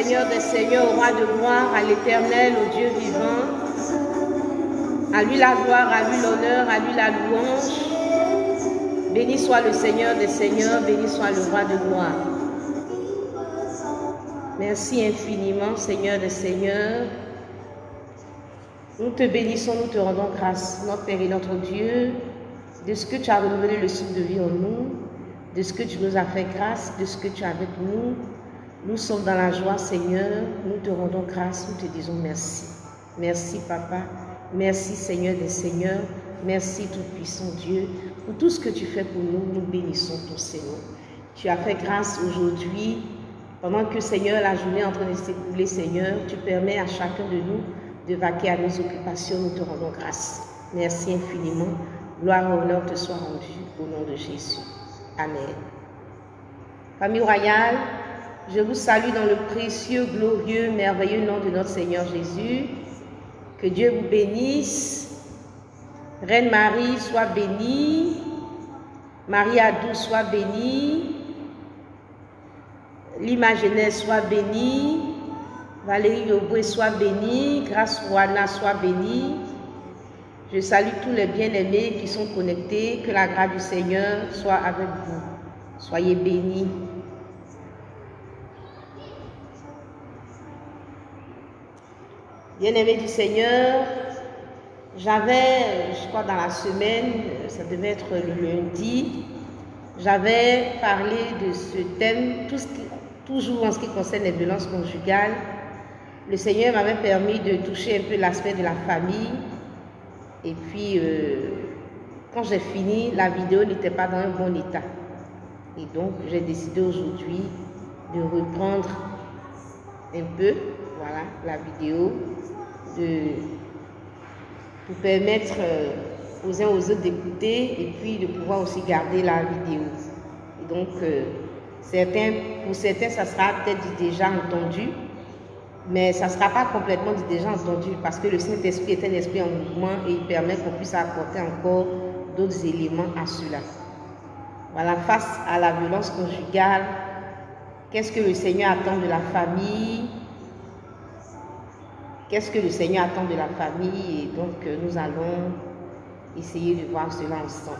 Seigneur des Seigneurs, au roi de gloire, à l'Éternel, au Dieu vivant. À lui la gloire, à lui l'honneur, à lui la louange. Béni soit le Seigneur des Seigneurs, béni soit le roi de gloire. Merci infiniment, Seigneur des Seigneurs. Nous te bénissons, nous te rendons grâce, notre Père et notre Dieu, de ce que tu as renouvelé le souffle de vie en nous, de ce que tu nous as fait grâce, de ce que tu as avec nous. Nous sommes dans la joie, Seigneur. Nous te rendons grâce, nous te disons merci. Merci, Papa. Merci, Seigneur des Seigneurs. Merci, Tout-Puissant Dieu, pour tout ce que tu fais pour nous. Nous bénissons ton Seigneur. Tu as fait grâce aujourd'hui, pendant que, Seigneur, la journée est en train de s'écouler, Seigneur. Tu permets à chacun de nous de vaquer à nos occupations. Nous te rendons grâce. Merci infiniment. Gloire et honneur te soient rendus au nom de Jésus. Amen. Famille royale, Je vous salue dans le précieux, glorieux, merveilleux nom de notre Seigneur Jésus. Que Dieu vous bénisse. Reine Marie, sois bénie. Marie Adou, sois bénie. Lima Jeunesse, sois bénie. Valérie Yoboué, sois bénie. Grâce Rouana, sois bénie. Je salue tous les bien-aimés qui sont connectés. Que la grâce du Seigneur soit avec vous. Soyez bénis. Bien-aimés du Seigneur, j'avais, je crois dans la semaine, ça devait être le lundi, j'avais parlé de ce thème, toujours en ce qui concerne les violences conjugales. Le Seigneur m'avait permis de toucher un peu l'aspect de la famille. Et puis, quand j'ai fini, la vidéo n'était pas dans un bon état. Et donc, j'ai décidé aujourd'hui de reprendre un peu, voilà, la vidéo, pour permettre aux uns aux autres d'écouter et puis de pouvoir aussi garder la vidéo. Et donc, pour certains, ça sera peut-être déjà entendu, mais ça ne sera pas complètement déjà entendu parce que le Saint-Esprit est un esprit en mouvement et il permet qu'on puisse apporter encore d'autres éléments à cela. Voilà, face à la violence conjugale, qu'est-ce que le Seigneur attend de la famille? Qu'est-ce que le Seigneur attend de la famille? Et donc, nous allons essayer de voir cela ensemble.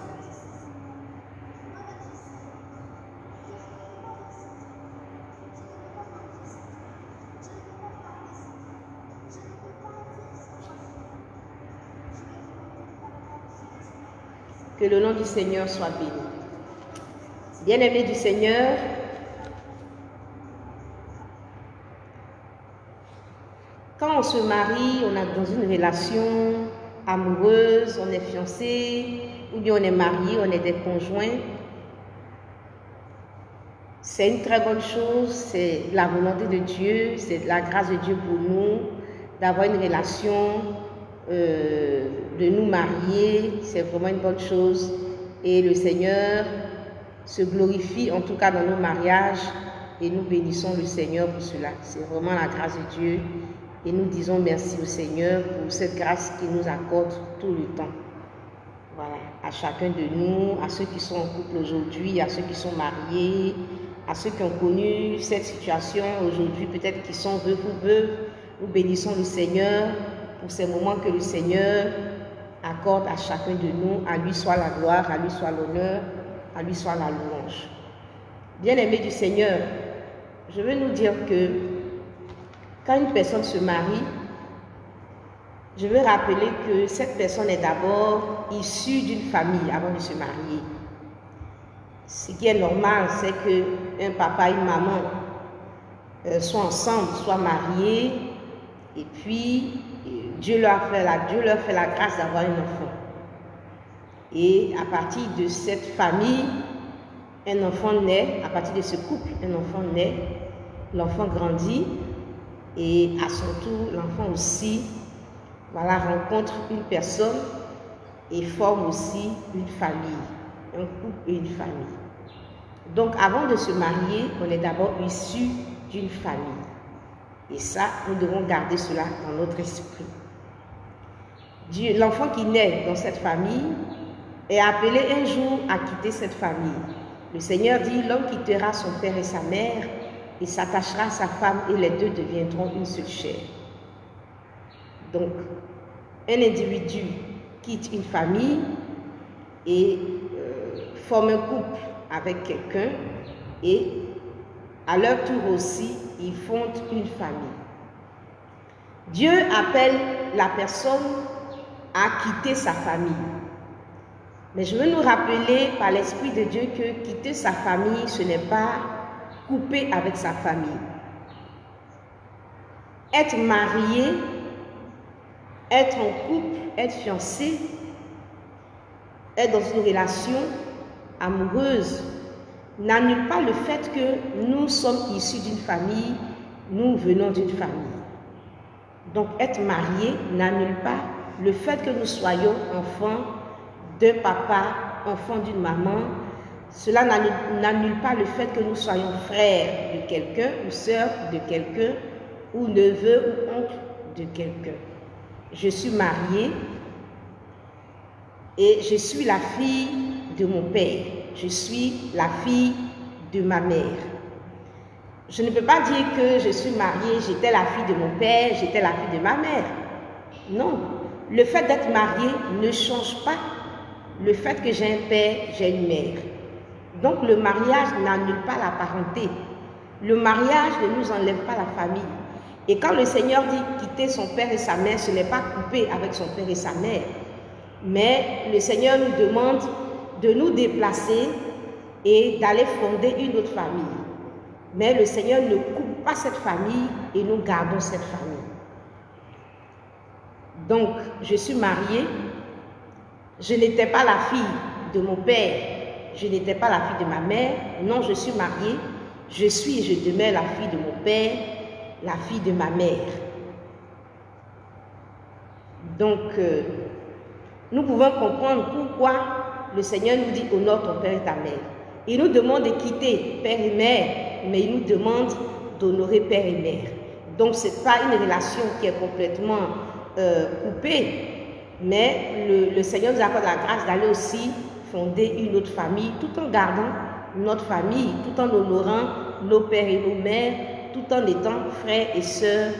Que le nom du Seigneur soit béni. Bien-aimés du Seigneur, quand on se marie, on est dans une relation amoureuse, on est fiancé, ou bien on est marié, on est des conjoints. C'est une très bonne chose, c'est la volonté de Dieu, c'est la grâce de Dieu pour nous, d'avoir une relation, de nous marier, c'est vraiment une bonne chose. Et le Seigneur se glorifie en tout cas dans nos mariages et nous bénissons le Seigneur pour cela. C'est vraiment la grâce de Dieu. Et nous disons merci au Seigneur pour cette grâce qu'il nous accorde tout le temps. Voilà, à chacun de nous, à ceux qui sont en couple aujourd'hui, à ceux qui sont mariés, à ceux qui ont connu cette situation aujourd'hui, peut-être qui sont veufs ou veuves, nous bénissons le Seigneur pour ces moments que le Seigneur accorde à chacun de nous. À lui soit la gloire, à lui soit l'honneur, à lui soit la louange. Bien-aimés du Seigneur, je veux nous dire que quand une personne se marie, je veux rappeler que cette personne est d'abord issue d'une famille avant de se marier. Ce qui est normal, c'est qu'un papa et une maman soient ensemble, soient mariés, et puis Dieu leur fait la grâce d'avoir un enfant. Et à partir de cette famille, un enfant naît, à partir de ce couple, un enfant naît, l'enfant grandit, et à son tour, l'enfant aussi, voilà, rencontre une personne et forme aussi une famille, un couple et une famille. Donc, avant de se marier, on est d'abord issu d'une famille. Et ça, nous devons garder cela dans notre esprit. L'enfant qui naît dans cette famille est appelé un jour à quitter cette famille. Le Seigneur dit, l'homme quittera son père et sa mère, il s'attachera à sa femme et les deux deviendront une seule chair. Donc, un individu quitte une famille et forme un couple avec quelqu'un et à leur tour aussi, ils fondent une famille. Dieu appelle la personne à quitter sa famille. Mais je veux nous rappeler par l'Esprit de Dieu que quitter sa famille, ce n'est pas couper avec sa famille. Être marié, être en couple, être fiancé, être dans une relation amoureuse, n'annule pas le fait que nous sommes issus d'une famille, nous venons d'une famille. Donc être marié n'annule pas le fait que nous soyons enfants d'un papa, enfants d'une maman. Cela n'annule pas le fait que nous soyons frères de quelqu'un ou sœurs de quelqu'un ou neveux ou oncles de quelqu'un. Je suis mariée et je suis la fille de mon père. Je suis la fille de ma mère. Je ne peux pas dire que je suis mariée, j'étais la fille de mon père, j'étais la fille de ma mère. Non, le fait d'être mariée ne change pas le fait que j'ai un père, j'ai une mère. Donc le mariage n'annule pas la parenté. Le mariage ne nous enlève pas la famille. Et quand le Seigneur dit quitter son père et sa mère, ce n'est pas couper avec son père et sa mère. Mais le Seigneur nous demande de nous déplacer et d'aller fonder une autre famille. Mais le Seigneur ne coupe pas cette famille et nous gardons cette famille. Donc, je suis mariée. Je n'étais pas la fille de mon père. Je n'étais pas la fille de ma mère. Non, je suis mariée. Je suis et je demeure la fille de mon père, la fille de ma mère. Donc, nous pouvons comprendre pourquoi le Seigneur nous dit honore ton père et ta mère. Il nous demande de quitter père et mère, mais il nous demande d'honorer père et mère. Donc, ce n'est pas une relation qui est complètement coupée, mais le Seigneur nous accorde la grâce d'aller aussi fonder une autre famille, tout en gardant notre famille, tout en honorant nos pères et nos mères, tout en étant frères et sœurs,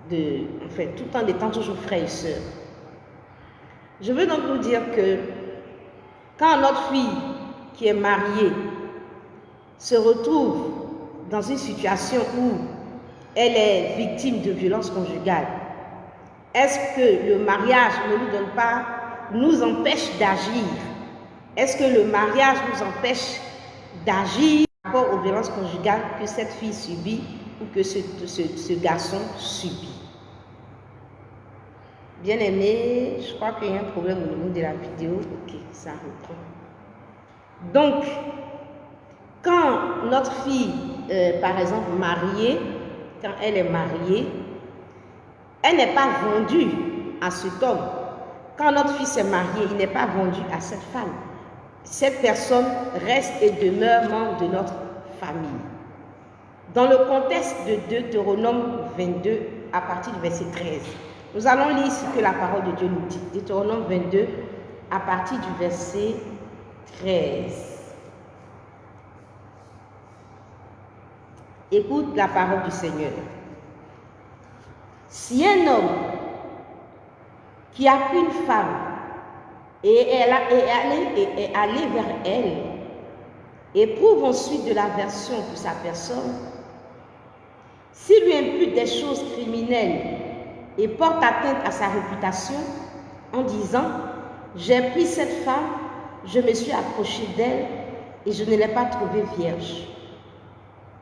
tout en étant toujours frères et sœurs. Je veux donc vous dire que quand notre fille qui est mariée se retrouve dans une situation où elle est victime de violences conjugales, est-ce que le mariage ne nous empêche d'agir? Est-ce que le mariage nous empêche d'agir par rapport aux violences conjugales que cette fille subit ou que ce garçon subit? Bien aimé, je crois qu'il y a un problème au niveau de la vidéo. Ok, ça reprend. Donc, quand notre fille, par exemple, mariée, quand elle est mariée, elle n'est pas vendue à cet homme. Quand notre fils est marié, il n'est pas vendu à cette femme. Cette personne reste et demeure membre de notre famille. Dans le contexte de Deutéronome 22, à partir du verset 13, nous allons lire ce que la parole de Dieu nous dit. Deutéronome 22, à partir du verset 13. Écoute la parole du Seigneur. Si un homme qui a pris une femme et est allé vers elle, éprouve ensuite de l'aversion pour sa personne, s'il lui impute des choses criminelles et porte atteinte à sa réputation en disant « J'ai pris cette femme, je me suis approché d'elle et je ne l'ai pas trouvée vierge ».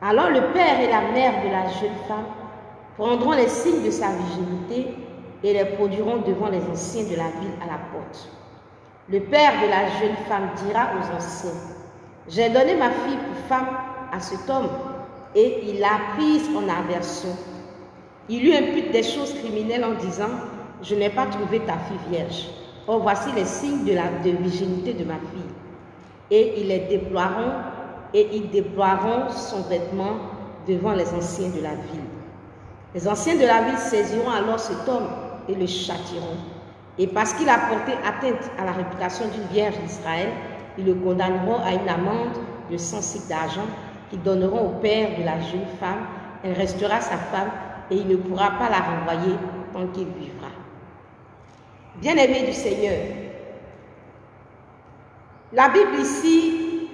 Alors le père et la mère de la jeune femme prendront les signes de sa virginité et les produiront devant les anciens de la ville à la porte. Le père de la jeune femme dira aux anciens, « J'ai donné ma fille pour femme à cet homme et il l'a prise en aversion. Il lui impute des choses criminelles en disant, « Je n'ai pas trouvé ta fille vierge. Or voici les signes de virginité de ma fille. » Et ils déploieront son vêtement devant les anciens de la ville. Les anciens de la ville saisiront alors cet homme et le châtieront. Et parce qu'il a porté atteinte à la réputation d'une vierge d'Israël, ils le condamneront à une amende de 100 cycles d'argent qu'ils donneront au père de la jeune femme. Elle restera sa femme et il ne pourra pas la renvoyer tant qu'il vivra. Bien-aimés du Seigneur, la Bible ici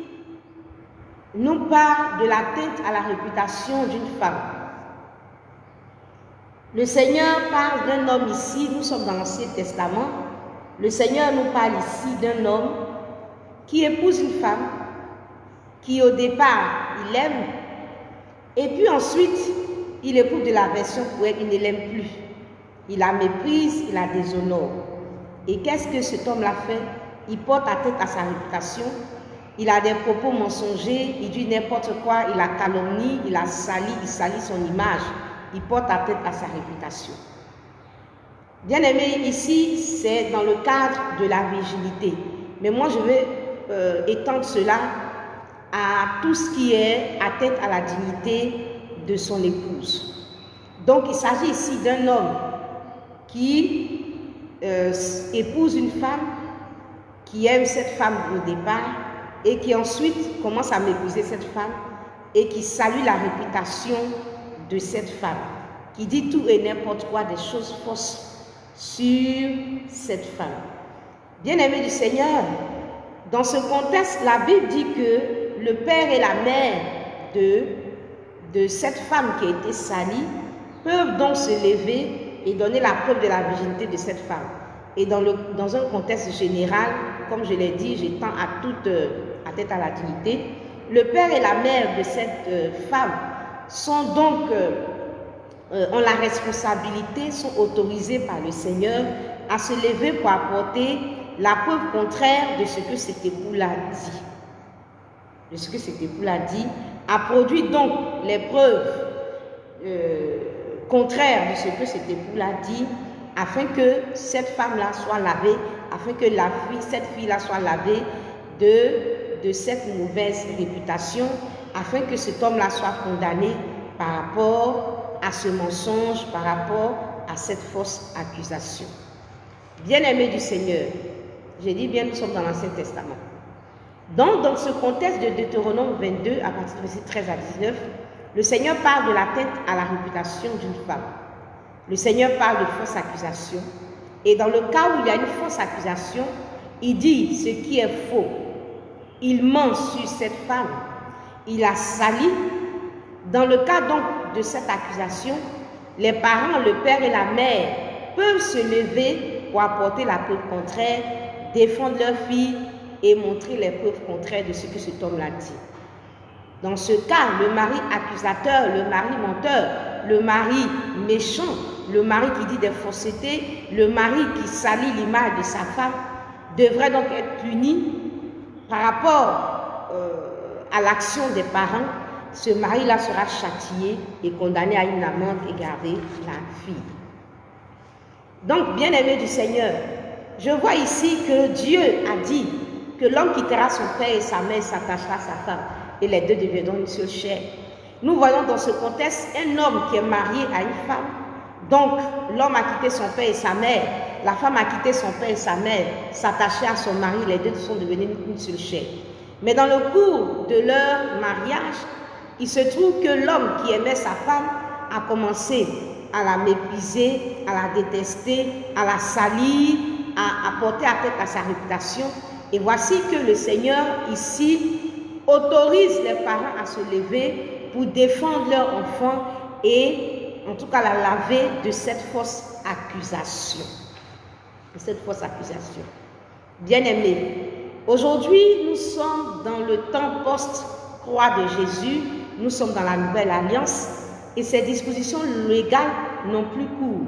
nous parle de l'atteinte à la réputation d'une femme. Le Seigneur parle d'un homme ici, nous sommes dans l'Ancien Testament. Le Seigneur nous parle ici d'un homme qui épouse une femme, qui au départ, il aime, et puis ensuite, il éprouve de l'aversion pour elle, il ne l'aime plus. Il la méprise, il la déshonore. Et qu'est-ce que cet homme-là fait? Il porte atteinte à sa réputation, il a des propos mensongers, il dit n'importe quoi, il la calomnie, il la salit, il salit son image. Il porte atteinte à sa réputation. Bien aimé, ici, c'est dans le cadre de la virginité. Mais moi, je vais étendre cela à tout ce qui est atteinte à la dignité de son épouse. Donc il s'agit ici d'un homme qui épouse une femme, qui aime cette femme au départ et qui ensuite commence à mépriser cette femme et qui salue la réputation de cette femme, qui dit tout et n'importe quoi, des choses fausses sur cette femme. Bien-aimés du Seigneur, dans ce contexte, la Bible dit que le père et la mère de cette femme qui a été salie peuvent donc se lever et donner la preuve de la virginité de cette femme. Et dans un contexte général, comme je l'ai dit, j'étends à toute atteinte à la dignité, le père et la mère de cette femme sont donc, ont la responsabilité, sont autorisés par le Seigneur à se lever pour apporter la preuve contraire de ce que cet époux l'a dit. De ce que cet époux l'a dit, a produit donc les preuves contraires de ce que cet époux l'a dit, afin que cette femme-là soit lavée, afin que cette fille-là soit lavée de cette mauvaise réputation, afin que cet homme-là soit condamné par rapport à ce mensonge, par rapport à cette fausse accusation. Bien-aimés du Seigneur, j'ai dit bien, nous sommes dans l'Ancien Testament. Donc, dans ce contexte de Deutéronome 22, à partir de versets 13 à 19, le Seigneur parle de l'atteinte à la réputation d'une femme. Le Seigneur parle de fausse accusation. Et dans le cas où il y a une fausse accusation, il dit ce qui est faux. Il ment sur cette femme. Il la salit. Dans le cas donc de cette accusation, les parents, le père et la mère peuvent se lever pour apporter la preuve contraire, défendre leur fille et montrer les preuves contraires de ce que cet homme l'a dit. Dans ce cas, le mari accusateur, le mari menteur, le mari méchant, le mari qui dit des faussetés, le mari qui salit l'image de sa femme, devrait donc être puni par rapport à l'action des parents. Ce mari-là sera châtié et condamné à une amende et garder la fille. Donc, bien-aimés du Seigneur, je vois ici que Dieu a dit que l'homme quittera son père et sa mère, s'attachera à sa femme, et les deux deviendront une seule chair. Nous voyons dans ce contexte un homme qui est marié à une femme. Donc, l'homme a quitté son père et sa mère, la femme a quitté son père et sa mère, s'attacher à son mari, les deux sont devenus une seule chair. Mais dans le cours de leur mariage, il se trouve que l'homme qui aimait sa femme a commencé à la mépriser, à la détester, à la salir, à porter atteinte à sa réputation. Et voici que le Seigneur ici autorise les parents à se lever pour défendre leur enfant et en tout cas la laver de cette fausse accusation. Bien-aimés, aujourd'hui nous sommes dans le temps post-croix de Jésus, nous sommes dans la nouvelle alliance et ces dispositions légales n'ont plus cours.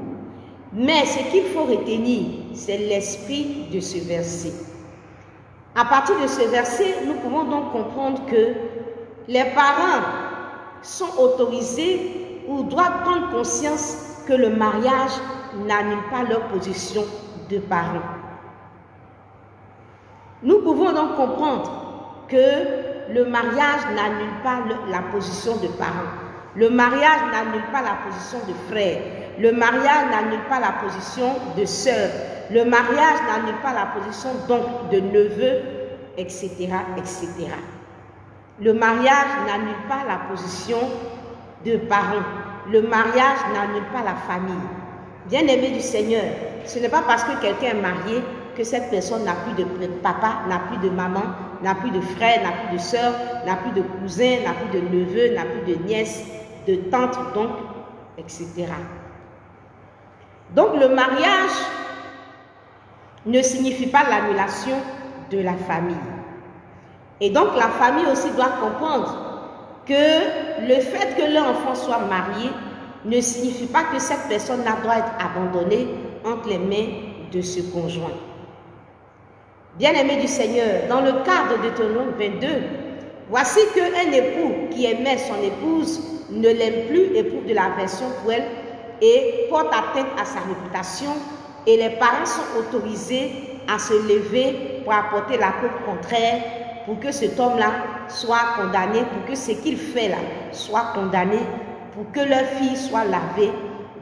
Mais ce qu'il faut retenir, c'est l'esprit de ce verset. À partir de ce verset, nous pouvons donc comprendre que les parents sont autorisés ou doivent prendre conscience que le mariage n'annule pas leur position de parents. Nous pouvons donc comprendre que le mariage n'annule pas la position de parents. Le mariage n'annule pas la position de frère. Le mariage n'annule pas la position de sœur. Le mariage n'annule pas la position donc de neveu, etc., etc. Le mariage n'annule pas la position de parents. Le mariage n'annule pas la famille. Bien-aimé du Seigneur, ce n'est pas parce que quelqu'un est marié que cette personne n'a plus de papa, n'a plus de maman, n'a plus de frère, n'a plus de soeur, n'a plus de cousin, n'a plus de neveu, n'a plus de nièce, de tante, donc, etc. Donc le mariage ne signifie pas l'annulation de la famille. Et donc la famille aussi doit comprendre que le fait que leur enfant soit marié ne signifie pas que cette personne-là doit être abandonnée entre les mains de ce conjoint. Bien-aimé du Seigneur, dans le cadre de Deutéronome 22, voici qu'un époux qui aimait son épouse ne l'aime plus, éprouve de l'aversion pour elle et porte atteinte à sa réputation, et les parents sont autorisés à se lever pour apporter la preuve contraire, pour que cet homme-là soit condamné, pour que ce qu'il fait là soit condamné, pour que leur fille soit lavée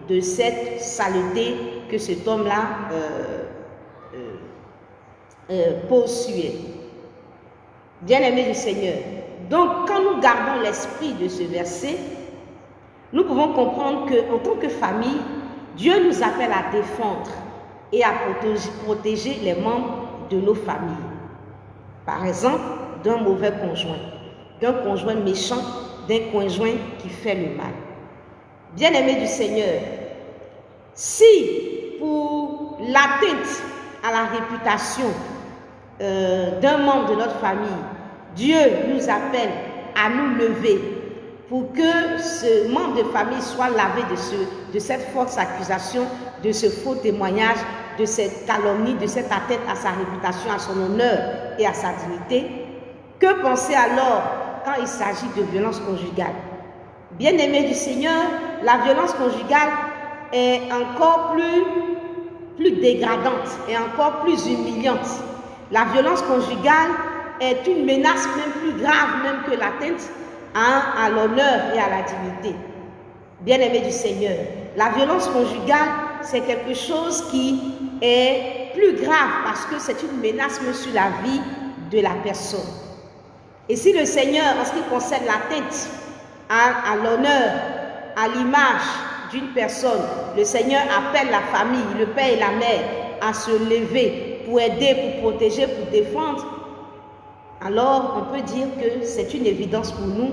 de cette saleté que cet homme-là pose sur elle. Bien-aimés du Seigneur, donc quand nous gardons l'esprit de ce verset, nous pouvons comprendre qu'en tant que famille, Dieu nous appelle à défendre et à protéger les membres de nos familles. Par exemple, d'un mauvais conjoint, d'un conjoint méchant, d'un conjoint qui fait le mal. Bien-aimés du Seigneur, si pour l'atteinte à la réputation d'un membre de notre famille, Dieu nous appelle à nous lever pour que ce membre de famille soit lavé de cette fausse accusation, de ce faux témoignage, de cette calomnie, de cette atteinte à sa réputation, à son honneur et à sa dignité. Que penser alors quand il s'agit de violence conjugale? Bien-aimés du Seigneur, la violence conjugale est encore plus dégradante et encore plus humiliante. La violence conjugale est une menace même plus grave même que l'atteinte à l'honneur et à la dignité. Bien-aimés du Seigneur, la violence conjugale, c'est quelque chose qui est plus grave parce que c'est une menace même sur la vie de la personne. Et si le Seigneur, en ce qui concerne l'atteinte à l'honneur, à l'image d'une personne, le Seigneur appelle la famille, le père et la mère à se lever pour aider, pour protéger, pour défendre, alors on peut dire que c'est une évidence pour nous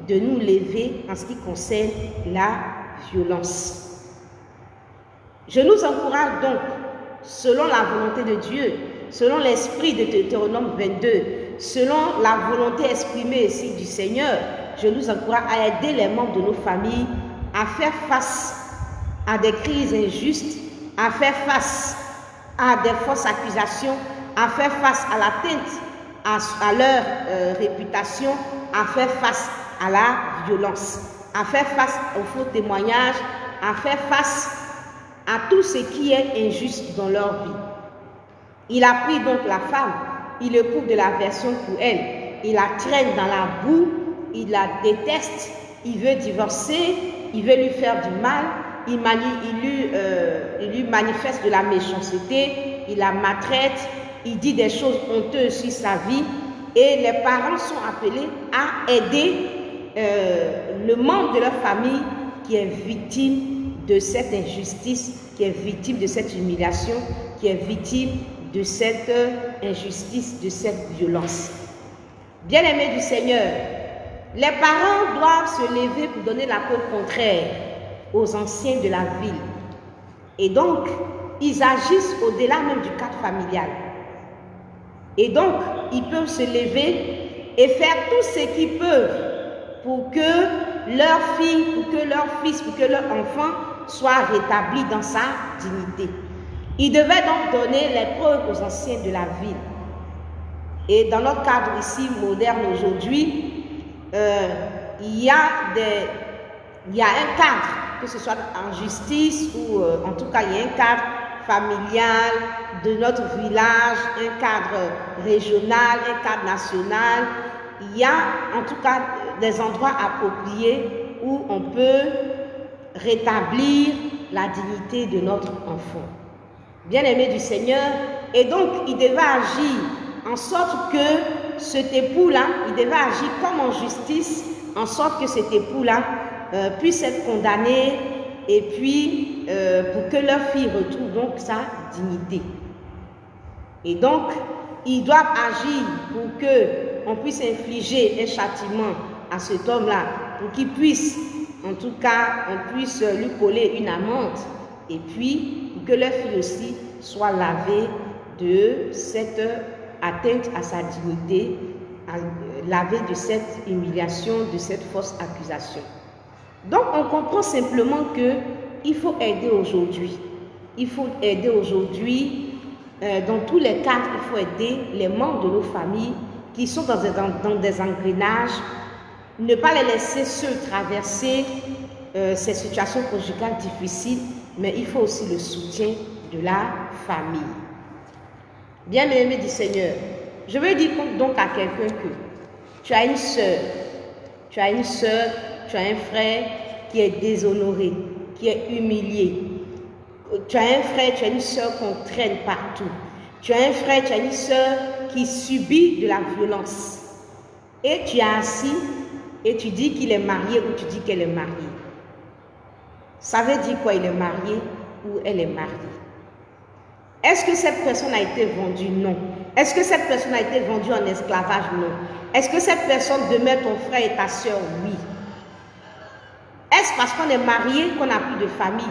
de nous lever en ce qui concerne la violence. Je nous encourage donc, selon la volonté de Dieu, selon l'esprit de Deutéronome 22, selon la volonté exprimée ici du Seigneur, je nous encourage à aider les membres de nos familles à faire face à des crises injustes, à faire face à des fausses accusations, à faire face à l'atteinte à leur réputation, à faire face à la violence, à faire face aux faux témoignages, à faire face à tout ce qui est injuste dans leur vie. Il a pris donc la femme, il éprouve de l'aversion pour elle, il la traîne dans la boue, il la déteste, il veut divorcer, il veut lui faire du mal, il lui manifeste de la méchanceté, il la maltraite, il dit des choses honteuses sur sa vie et les parents sont appelés à aider le membre de leur famille qui est victime de cette injustice, qui est victime de cette humiliation, qui est victime de cette injustice, de cette violence. Bien-aimés du Seigneur, les parents doivent se lever pour donner la preuve contraire aux anciens de la ville. Et donc, ils agissent au-delà même du cadre familial. Et donc, ils peuvent se lever et faire tout ce qu'ils peuvent pour que leur fille, pour que leur fils, pour que leur enfant soit rétabli dans sa dignité. Ils devaient donc donner les preuves aux anciens de la ville. Et dans notre cadre ici moderne aujourd'hui, il y a un cadre, que ce soit en justice ou en tout cas il y a un cadre familial de notre village, un cadre régional, un cadre national. Il y a en tout cas des endroits appropriés où on peut rétablir la dignité de notre enfant. Bien-aimé du Seigneur, et donc il devait agir en sorte que cet époux-là, il devait agir comme en justice, en sorte que cet époux-là puisse être condamné et puis pour que leur fille retrouve donc sa dignité. Et donc, ils doivent agir pour qu'on puisse infliger un châtiment à cet homme-là, pour qu'il puisse, en tout cas, on puisse lui coller une amende et puis pour que leur fille aussi soit lavée de cette atteinte à sa dignité, lavée de cette humiliation, de cette fausse accusation. Donc, on comprend simplement qu'il faut aider aujourd'hui. Il faut aider aujourd'hui, dans tous les cadres, il faut aider les membres de nos familles qui sont dans des engrenages, ne pas les laisser seuls traverser ces situations conjugales difficiles, mais il faut aussi le soutien de la famille. Bien-aimé du Seigneur, je veux dire donc à quelqu'un que tu as une sœur, tu as un frère qui est déshonoré, qui est humilié. Tu as un frère, tu as une sœur qu'on traîne partout. Tu as un frère, tu as une sœur qui subit de la violence. Et tu es assis et tu dis qu'il est marié ou tu dis qu'elle est mariée. Ça veut dire quoi, il est marié ou elle est mariée? Est-ce que cette personne a été vendue? Non. Est-ce que cette personne a été vendue en esclavage? Non. Est-ce que cette personne demeure ton frère et ta sœur? Oui. Est-ce parce qu'on est marié qu'on n'a plus de famille?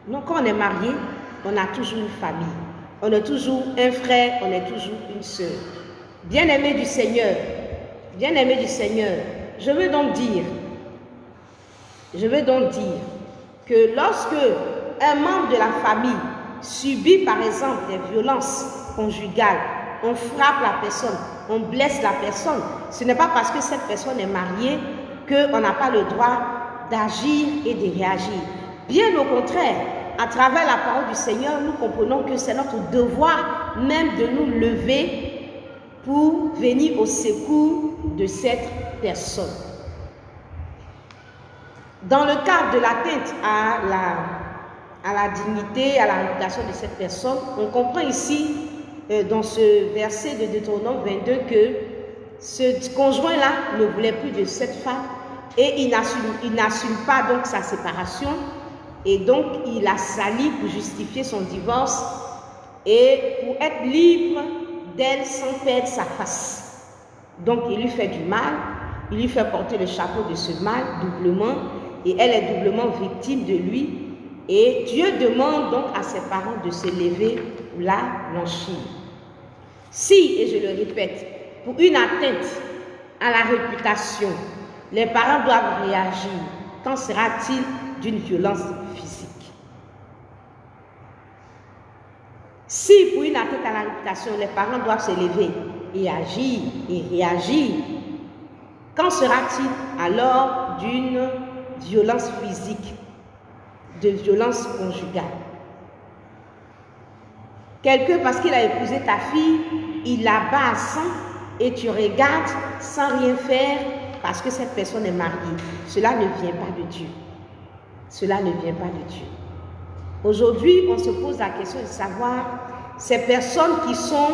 Non, quand on est marié, on a toujours une famille. On est toujours un frère, on est toujours une sœur. Bien-aimé du Seigneur, je veux donc dire que lorsque un membre de la famille subit par exemple des violences conjugales, on frappe la personne, on blesse la personne, ce n'est pas parce que cette personne est mariée qu'on n'a pas le droit d'agir et de réagir. Bien au contraire, à travers la parole du Seigneur, nous comprenons que c'est notre devoir même de nous lever pour venir au secours de cette personne. Dans le cadre de l'atteinte à la dignité, à la réputation de cette personne, on comprend ici, dans ce verset de Deutéronome 22, que ce conjoint-là ne voulait plus de cette femme et il n'assume pas donc sa séparation et donc il a sali pour justifier son divorce et pour être libre d'elle sans perdre sa face. Donc il lui fait du mal, il lui fait porter le chapeau de ce mal doublement et elle est doublement victime de lui. Et Dieu demande donc à ses parents de se lever pour la blanchir. Si, et je le répète, pour une atteinte à la réputation, les parents doivent réagir, qu'en sera-t-il d'une violence physique? Si pour une atteinte à la réputation, les parents doivent se lever et agir et réagir, qu'en sera-t-il alors d'une violence physique, de violence conjugale? Quelqu'un, parce qu'il a épousé ta fille, il la bat à sang et tu regardes sans rien faire parce que cette personne est mariée. Cela ne vient pas de Dieu. Cela ne vient pas de Dieu. Aujourd'hui, on se pose la question de savoir, ces personnes qui sont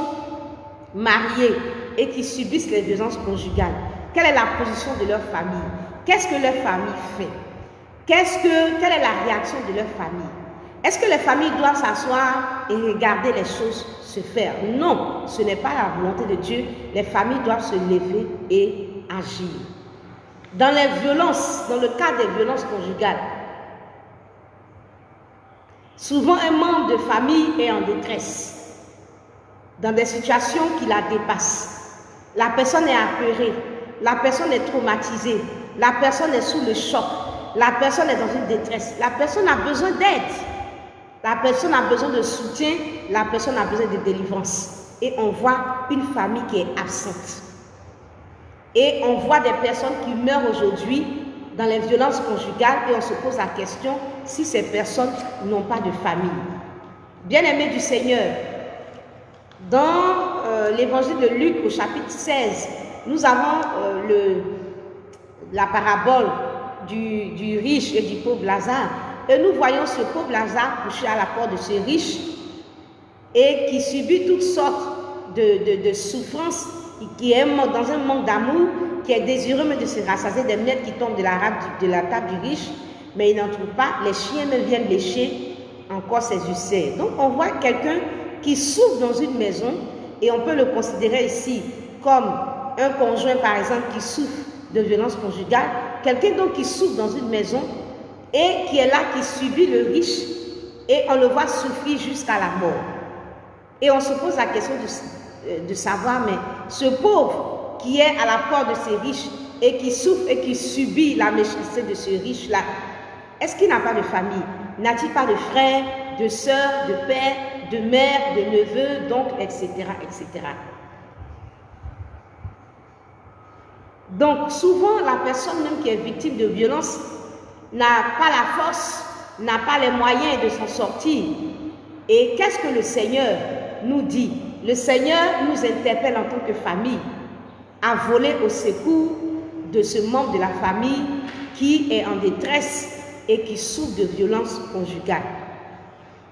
mariées et qui subissent les violences conjugales, quelle est la position de leur famille? Qu'est-ce que leur famille fait? Quelle est la réaction de leur famille? Est-ce que les familles doivent s'asseoir et regarder les choses se faire? Non, ce n'est pas la volonté de Dieu. Les familles doivent se lever et agir. Dans les violences, dans le cas des violences conjugales, souvent un membre de famille est en détresse, dans des situations qui la dépassent. La personne est apeurée, la personne est traumatisée, la personne est sous le choc, la personne est dans une détresse, la personne a besoin d'aide, la personne a besoin de soutien, la personne a besoin de délivrance. Et on voit une famille qui est absente. Et on voit des personnes qui meurent aujourd'hui dans les violences conjugales et on se pose la question si ces personnes n'ont pas de famille. Bien-aimés du Seigneur, dans l'évangile de Luc au chapitre 16, nous avons la parabole du riche et du pauvre Lazare. Et nous voyons ce pauvre Lazare couché à la porte de ce riche et qui subit toutes sortes de souffrances, qui est dans un manque d'amour, qui est désireux même de se rassasier des miettes qui tombent de la table du riche, mais il n'en trouve pas. Les chiens même viennent lécher encore ses ulcères. Donc on voit quelqu'un qui souffre dans une maison et on peut le considérer ici comme un conjoint par exemple qui souffre de violences conjugales, quelqu'un donc qui souffre dans une maison et qui est là, qui subit le riche et on le voit souffrir jusqu'à la mort. Et on se pose la question de savoir, mais ce pauvre qui est à la porte de ces riches et qui souffre et qui subit la méchanceté de ce riche-là, est-ce qu'il n'a pas de famille? N'a-t-il pas de frères, de sœurs, de pères, de mères, de neveux, d'oncles, etc., etc. Donc souvent la personne même qui est victime de violence n'a pas la force, n'a pas les moyens de s'en sortir. Et qu'est-ce que le Seigneur nous dit? le Seigneur nous interpelle en tant que famille à voler au secours de ce membre de la famille qui est en détresse et qui souffre de violence conjugale.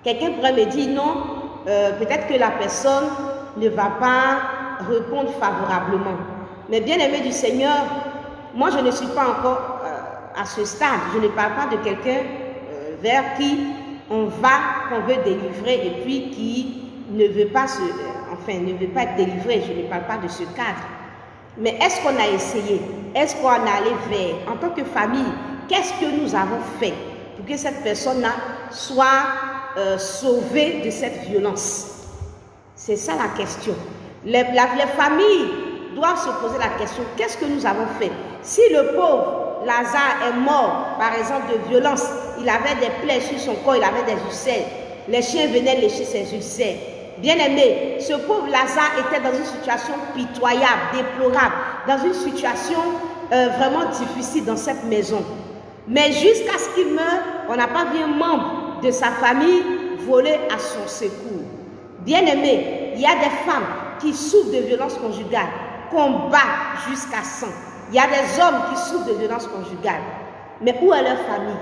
Quelqu'un pourrait me dire non, peut-être que la personne ne va pas répondre favorablement. Mais bien aimé du Seigneur, moi je ne suis pas encore à ce stade. Je ne parle pas de quelqu'un vers qui on va, qu'on veut délivrer et puis qui ne veut pas ne veut pas être délivré. Je ne parle pas de ce cadre. Mais est-ce qu'on a essayé? Est-ce qu'on est allé vers, en tant que famille, qu'est-ce que nous avons fait pour que cette personne-là soit sauvée de cette violence? C'est ça la question. Les familles doivent se poser la question, qu'est-ce que nous avons fait? Si le pauvre Lazare est mort, par exemple, de violence, il avait des plaies sur son corps, il avait des ulcères, les chiens venaient lécher ses ulcères. Bien aimé, ce pauvre Lazare était dans une situation pitoyable, déplorable, dans une situation vraiment difficile dans cette maison. Mais jusqu'à ce qu'il meure, on n'a pas vu un membre de sa famille voler à son secours. Bien aimé, il y a des femmes qui souffrent de violences conjugales, qu'on bat jusqu'à 100. Il y a des hommes qui souffrent de violences conjugales. Mais où est leur famille?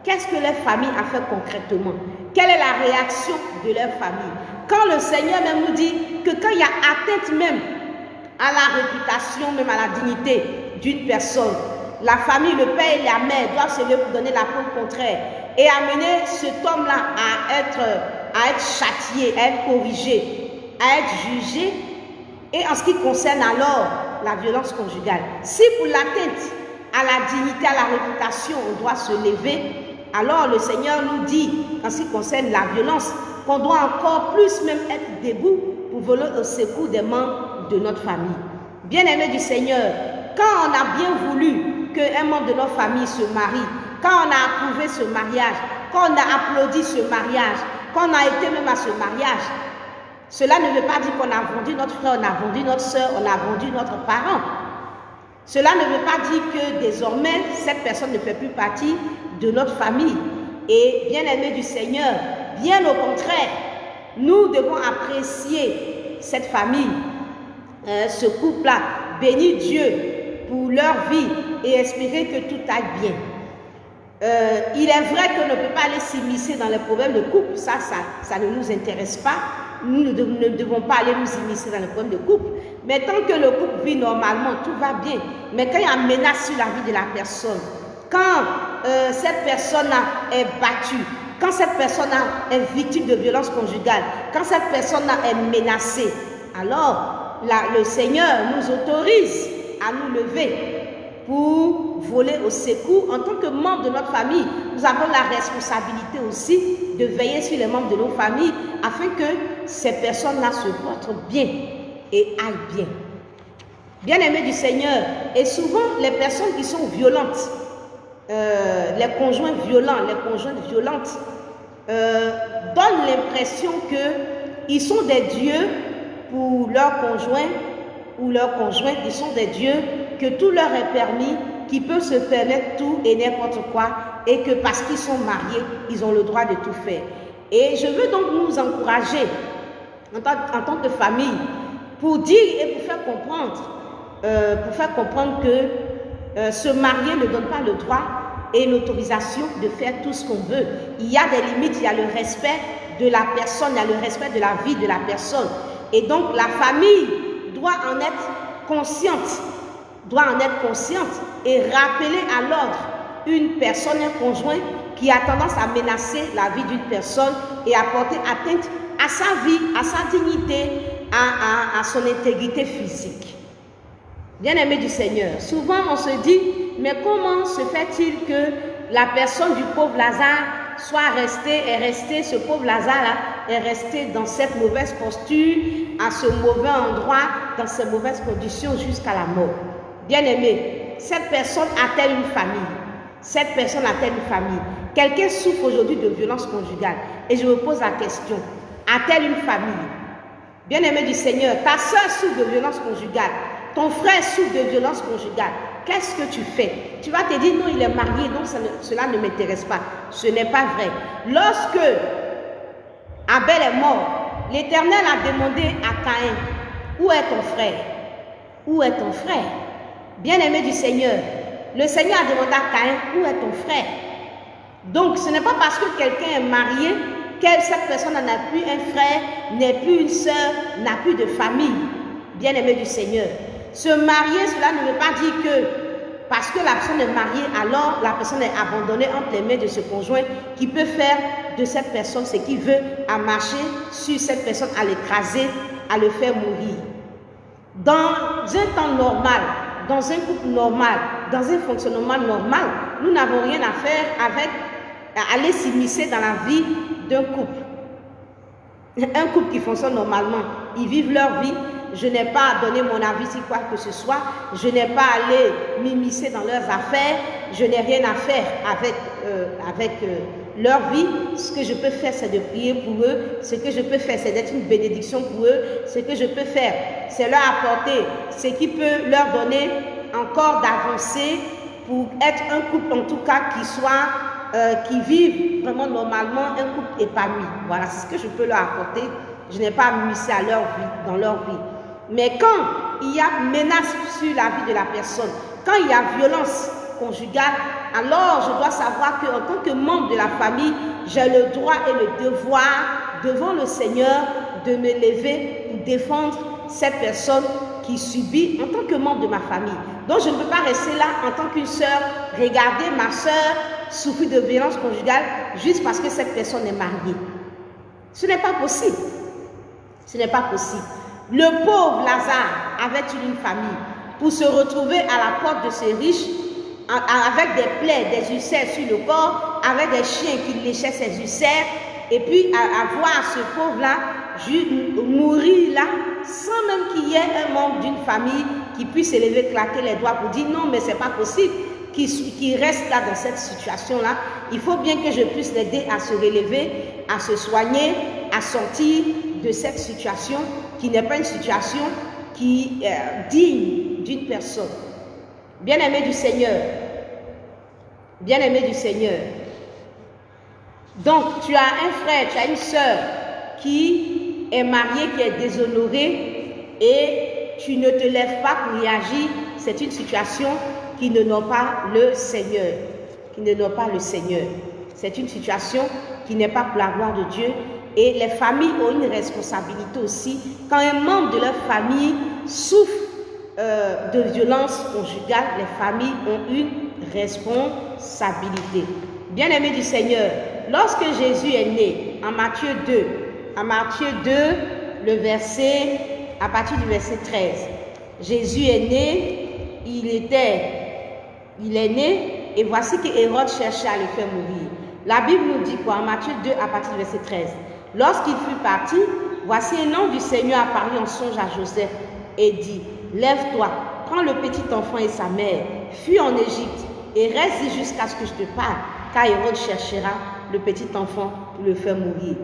Qu'est-ce que leur famille a fait concrètement? Quelle est la réaction de leur famille? Quand le Seigneur même nous dit que quand il y a atteinte même à la réputation, même à la dignité d'une personne, la famille, le père et la mère doivent se lever pour donner la preuve contraire et amener cet homme-là à être châtié, à être corrigé, à être jugé. Et en ce qui concerne alors la violence conjugale, si pour l'atteinte à la dignité, à la réputation, on doit se lever, alors le Seigneur nous dit, en ce qui concerne la violence, qu'on doit encore plus même être debout pour voler au secours des membres de notre famille. Bien-aimés du Seigneur, quand on a bien voulu qu'un membre de notre famille se marie, quand on a approuvé ce mariage, quand on a applaudi ce mariage, quand on a été même à ce mariage, cela ne veut pas dire qu'on a vendu notre frère, on a vendu notre soeur, on a vendu notre parent. Cela ne veut pas dire que désormais, cette personne ne fait plus partie de notre famille. Et bien aimé du Seigneur, bien au contraire, nous devons apprécier cette famille, ce couple-là, bénir Dieu pour leur vie et espérer que tout aille bien. Il est vrai qu'on ne peut pas aller s'immiscer dans les problèmes de couple, ça ne nous intéresse pas. Nous ne devons pas aller nous immiscer dans les problèmes de couple. Mais tant que le couple vit normalement, tout va bien. Mais quand il y a menace sur la vie de la personne, quand cette personne-là est battue, quand cette personne-là est victime de violences conjugales, quand cette personne-là est menacée, alors le Seigneur nous autorise à nous lever pour voler au secours. En tant que membre de notre famille, nous avons la responsabilité aussi de veiller sur les membres de nos familles afin que ces personnes-là se portent bien et aillent bien. Bien-aimés du Seigneur, et souvent les personnes qui sont violentes, les conjoints violents, les conjointes violentes, donnent l'impression qu'ils sont des dieux pour leurs conjoints ou leurs conjointes, ils sont des dieux que tout leur est permis, qui peuvent se permettre tout et n'importe quoi, et que parce qu'ils sont mariés, ils ont le droit de tout faire. Et je veux donc nous encourager en tant que famille pour dire et pour faire comprendre que se marier ne donne pas le droit et l'autorisation de faire tout ce qu'on veut. Il y a des limites, il y a le respect de la personne, il y a le respect de la vie de la personne. Et donc la famille doit en être consciente et rappeler à l'ordre une personne, un conjoint qui a tendance à menacer la vie d'une personne et à porter atteinte à sa vie, à sa dignité, à son intégrité physique. Bien-aimés du Seigneur, souvent on se dit, mais comment se fait-il que la personne du pauvre Lazare ce pauvre Lazare est resté dans cette mauvaise posture, à ce mauvais endroit, dans ces mauvaises conditions jusqu'à la mort. Bien-aimé, cette personne a-t-elle une famille? Cette personne a-t-elle une famille? Quelqu'un souffre aujourd'hui de violence conjugale et je me pose la question, a-t-elle une famille? Bien-aimé du Seigneur, ta soeur souffre de violence conjugale, ton frère souffre de violence conjugale. Qu'est-ce que tu fais? Tu vas te dire non, il est marié, donc cela ne m'intéresse pas. Ce n'est pas vrai. Lorsque Abel est mort, l'Éternel a demandé à Caïn, où est ton frère? Où est ton frère? Bien-aimé du Seigneur, le Seigneur a demandé à Caïn, où est ton frère? Donc, ce n'est pas parce que quelqu'un est marié que cette personne n'a plus un frère, n'est plus une sœur, n'a plus de famille. Bien-aimé du Seigneur, se marier, cela ne veut pas dire que parce que la personne est mariée, alors la personne est abandonnée entre les mains de ce conjoint qui peut faire de cette personne ce qu'il veut, à marcher sur cette personne, à l'écraser, à le faire mourir. Dans un temps normal, dans un couple normal, dans un fonctionnement normal, nous n'avons rien à faire avec aller s'immiscer dans la vie d'un couple. Un couple qui fonctionne normalement, ils vivent leur vie. Je n'ai pas à donner mon avis sur quoi que ce soit. Je n'ai pas à aller m'immiscer dans leurs affaires. Je n'ai rien à faire avec leur vie. Ce que je peux faire, c'est de prier pour eux. Ce que je peux faire, c'est d'être une bénédiction pour eux. Ce que je peux faire, c'est leur apporter ce qui peut leur donner encore d'avancer pour être un couple, en tout cas, qui vive vraiment normalement, un couple épanoui. Voilà, c'est ce que je peux leur apporter. Je n'ai pas à m'immiscer à leur vie, dans leur vie. Mais quand il y a menace sur la vie de la personne, quand il y a violence conjugale, alors je dois savoir qu'en tant que membre de la famille, j'ai le droit et le devoir devant le Seigneur de me lever pour défendre cette personne qui subit en tant que membre de ma famille. Donc je ne peux pas rester là en tant qu'une sœur, regarder ma sœur souffrir de violence conjugale juste parce que cette personne est mariée. Ce n'est pas possible. Ce n'est pas possible. Le pauvre Lazare avait une famille pour se retrouver à la porte de ces riches avec des plaies, des ulcères sur le corps, avec des chiens qui léchaient ses ulcères, et puis à voir ce pauvre-là mourir là, sans même qu'il y ait un membre d'une famille qui puisse se lever, claquer les doigts pour dire non, mais c'est pas possible qu'il reste là dans cette situation-là. Il faut bien que je puisse l'aider à se relever, à se soigner, à sortir de cette situation qui n'est pas une situation qui est digne d'une personne. Bien-aimé du Seigneur, bien-aimé du Seigneur, donc tu as un frère, tu as une sœur qui est mariée, qui est déshonorée et tu ne te lèves pas pour réagir, c'est une situation qui n'honore pas le Seigneur, qui n'honore pas le Seigneur. C'est une situation qui n'est pas pour la gloire de Dieu. Et les familles ont une responsabilité aussi. Quand un membre de leur famille souffre de violence conjugale, les familles ont une responsabilité. Bien-aimés du Seigneur, lorsque Jésus est né, en Matthieu 2, à partir du verset 13, Jésus est né, il est né, et voici que Hérode cherchait à le faire mourir. La Bible nous dit quoi? En Matthieu 2, à partir du verset 13. Lorsqu'il fut parti, voici un ange du Seigneur apparut en songe à Joseph et dit, lève-toi, prends le petit enfant et sa mère, fuis en Égypte et reste jusqu'à ce que je te parle, car Hérode cherchera le petit enfant pour le faire mourir.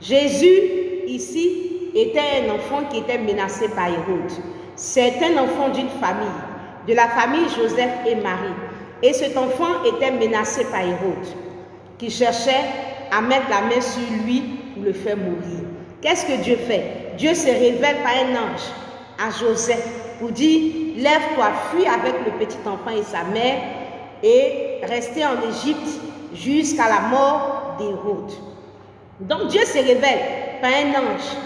Jésus, ici, était un enfant qui était menacé par Hérode. C'est un enfant d'une famille, de la famille Joseph et Marie. Et cet enfant était menacé par Hérode, qui cherchait à mettre la main sur lui pour le faire mourir. Qu'est-ce que Dieu fait? Dieu se révèle par un ange à Joseph pour dire, lève-toi, fuis avec le petit enfant et sa mère et restez en Égypte jusqu'à la mort d'Hérode. Donc Dieu se révèle par un ange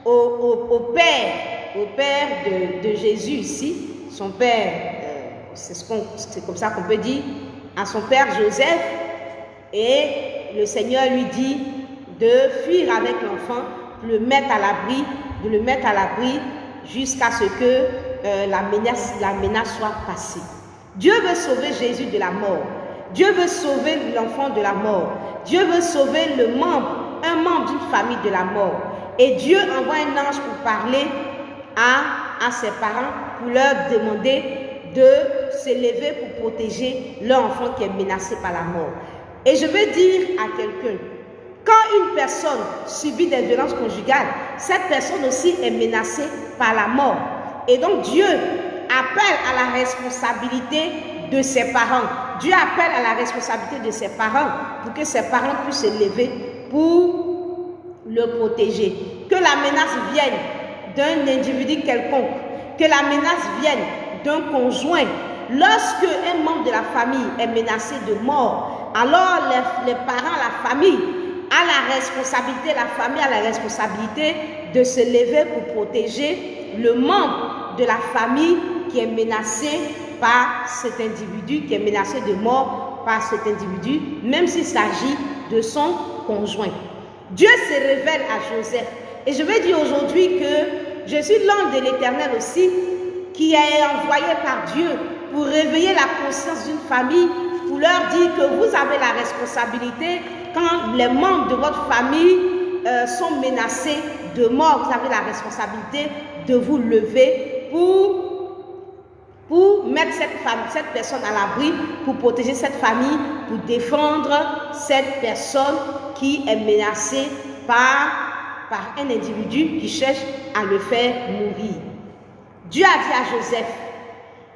au père de Jésus ici, son père, c'est comme ça qu'on peut dire, à son père Joseph, et le Seigneur lui dit de fuir avec l'enfant, de le mettre à l'abri jusqu'à ce que la menace soit passée. Dieu veut sauver Jésus de la mort. Dieu veut sauver l'enfant de la mort. Dieu veut sauver un membre d'une famille de la mort. Et Dieu envoie un ange pour parler à ses parents, pour leur demander de se lever pour protéger leur enfant qui est menacé par la mort. Et je veux dire à quelqu'un, quand une personne subit des violences conjugales, cette personne aussi est menacée par la mort. Et donc Dieu appelle à la responsabilité de ses parents. Dieu appelle à la responsabilité de ses parents pour que ses parents puissent se lever pour le protéger. Que la menace vienne d'un individu quelconque, que la menace vienne d'un conjoint, lorsque un membre de la famille est menacé de mort, alors les parents, la famille a la responsabilité, la famille a la responsabilité de se lever pour protéger le membre de la famille qui est menacé par cet individu, qui est menacé de mort par cet individu, même s'il s'agit de son conjoint. Dieu se révèle à Joseph. Et je vais dire aujourd'hui que je suis l'ange de l'Éternel aussi, qui est envoyé par Dieu pour réveiller la conscience d'une famille, pour leur dire que vous avez la responsabilité, quand les membres de votre famille sont menacés de mort, vous avez la responsabilité de vous lever pour mettre cette personne à l'abri, pour protéger cette famille, pour défendre cette personne qui est menacée par un individu qui cherche à le faire mourir. Dieu a dit à Joseph,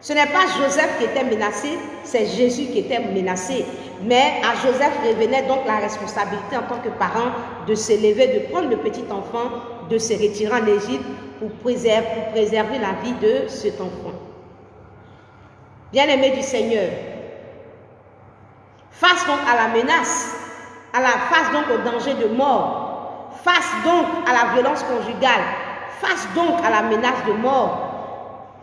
ce n'est pas Joseph qui était menacé, c'est Jésus qui était menacé. Mais à Joseph revenait donc la responsabilité en tant que parent de se lever, de prendre le petit enfant, de se retirer en Égypte pour préserver la vie de cet enfant. Bien-aimés du Seigneur, face donc à la menace, face donc au danger de mort, face donc à la violence conjugale, face donc à la menace de mort,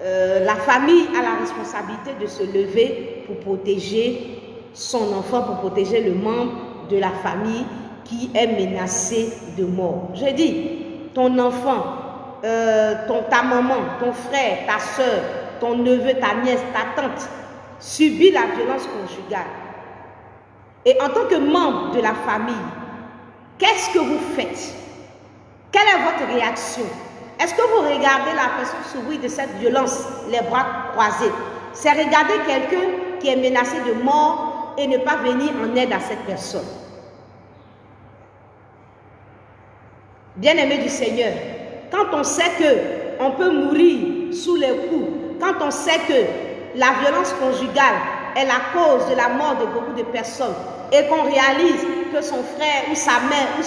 la famille a la responsabilité de se lever pour protéger son enfant, pour protéger le membre de la famille qui est menacé de mort. Je dis, ton enfant, ta maman, ton frère, ta soeur, ton neveu, ta nièce, ta tante subit la violence conjugale. Et en tant que membre de la famille, qu'est-ce que vous faites? Quelle est votre réaction? Est-ce que vous regardez la personne souffrir de cette violence, les bras croisés? C'est regarder quelqu'un qui est menacé de mort et ne pas venir en aide à cette personne. Bien-aimé du Seigneur, quand on sait qu'on peut mourir sous les coups, quand on sait que la violence conjugale est la cause de la mort de beaucoup de personnes et qu'on réalise que son frère ou sa mère ou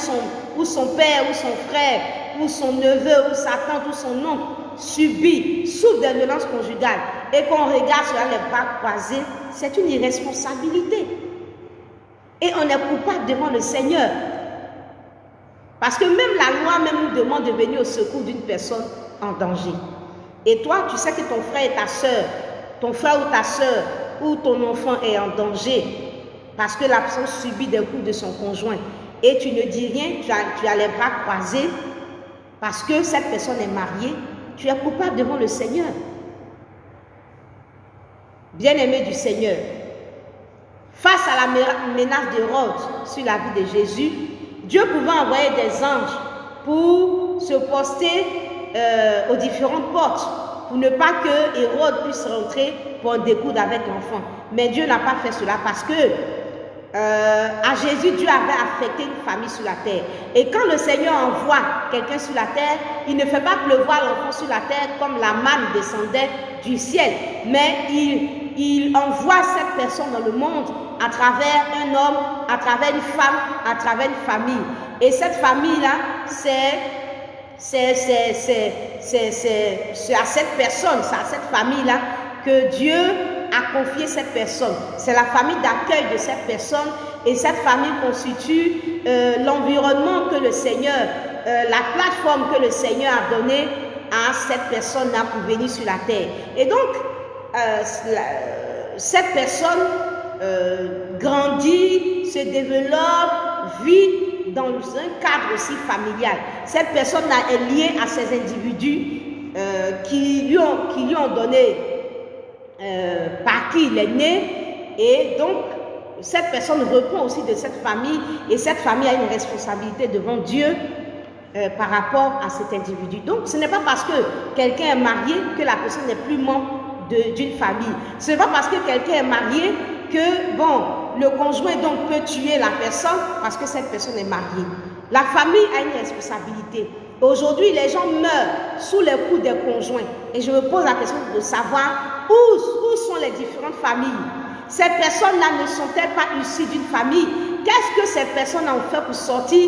son père ou son frère ou son neveu ou sa tante ou son oncle souffre de violences conjugales et qu'on regarde sur les bras croisés, c'est une irresponsabilité. Et on est coupable devant le Seigneur. Parce que même la loi même nous demande de venir au secours d'une personne en danger. Et toi, tu sais que ton frère et ta soeur, ton frère ou ta soeur ou ton enfant est en danger parce que la personne subit des coups de son conjoint et tu ne dis rien, tu as les bras croisés parce que cette personne est mariée, tu es coupable devant le Seigneur. Bien-aimé du Seigneur, face à la menace d'Hérode sur la vie de Jésus, Dieu pouvait envoyer des anges pour se poster aux différentes portes, pour ne pas que Hérode puisse rentrer pour en découdre avec l'enfant. Mais Dieu n'a pas fait cela parce que à Jésus, Dieu avait affecté une famille sur la terre. Et quand le Seigneur envoie quelqu'un sur la terre, il ne fait pas pleuvoir l'enfant sur la terre comme la manne descendait du ciel. Mais il envoie cette personne dans le monde à travers un homme, à travers une femme, à travers une famille. Et cette famille-là, c'est à cette personne, c'est à cette famille-là que Dieu a confié cette personne. C'est la famille d'accueil de cette personne et cette famille constitue l'environnement que le Seigneur, la plateforme que le Seigneur a donnée à cette personne-là pour venir sur la terre. Et donc, cette personne grandit, se développe, vit dans un cadre aussi familial. Cette personne est liée à ces individus qui lui ont donné par qui il est né, et donc cette personne reprend aussi de cette famille, et cette famille a une responsabilité devant Dieu par rapport à cet individu. Donc ce n'est pas parce que quelqu'un est marié que la personne n'est plus membre d'une famille. Ce n'est pas parce que quelqu'un est marié que le conjoint donc peut tuer la personne parce que cette personne est mariée. La famille a une responsabilité. Aujourd'hui, les gens meurent sous les coups des conjoints. Et je me pose la question de savoir où sont les différentes familles. Ces personnes-là ne sont-elles pas issues d'une famille? Qu'est-ce que ces personnes ont fait pour sortir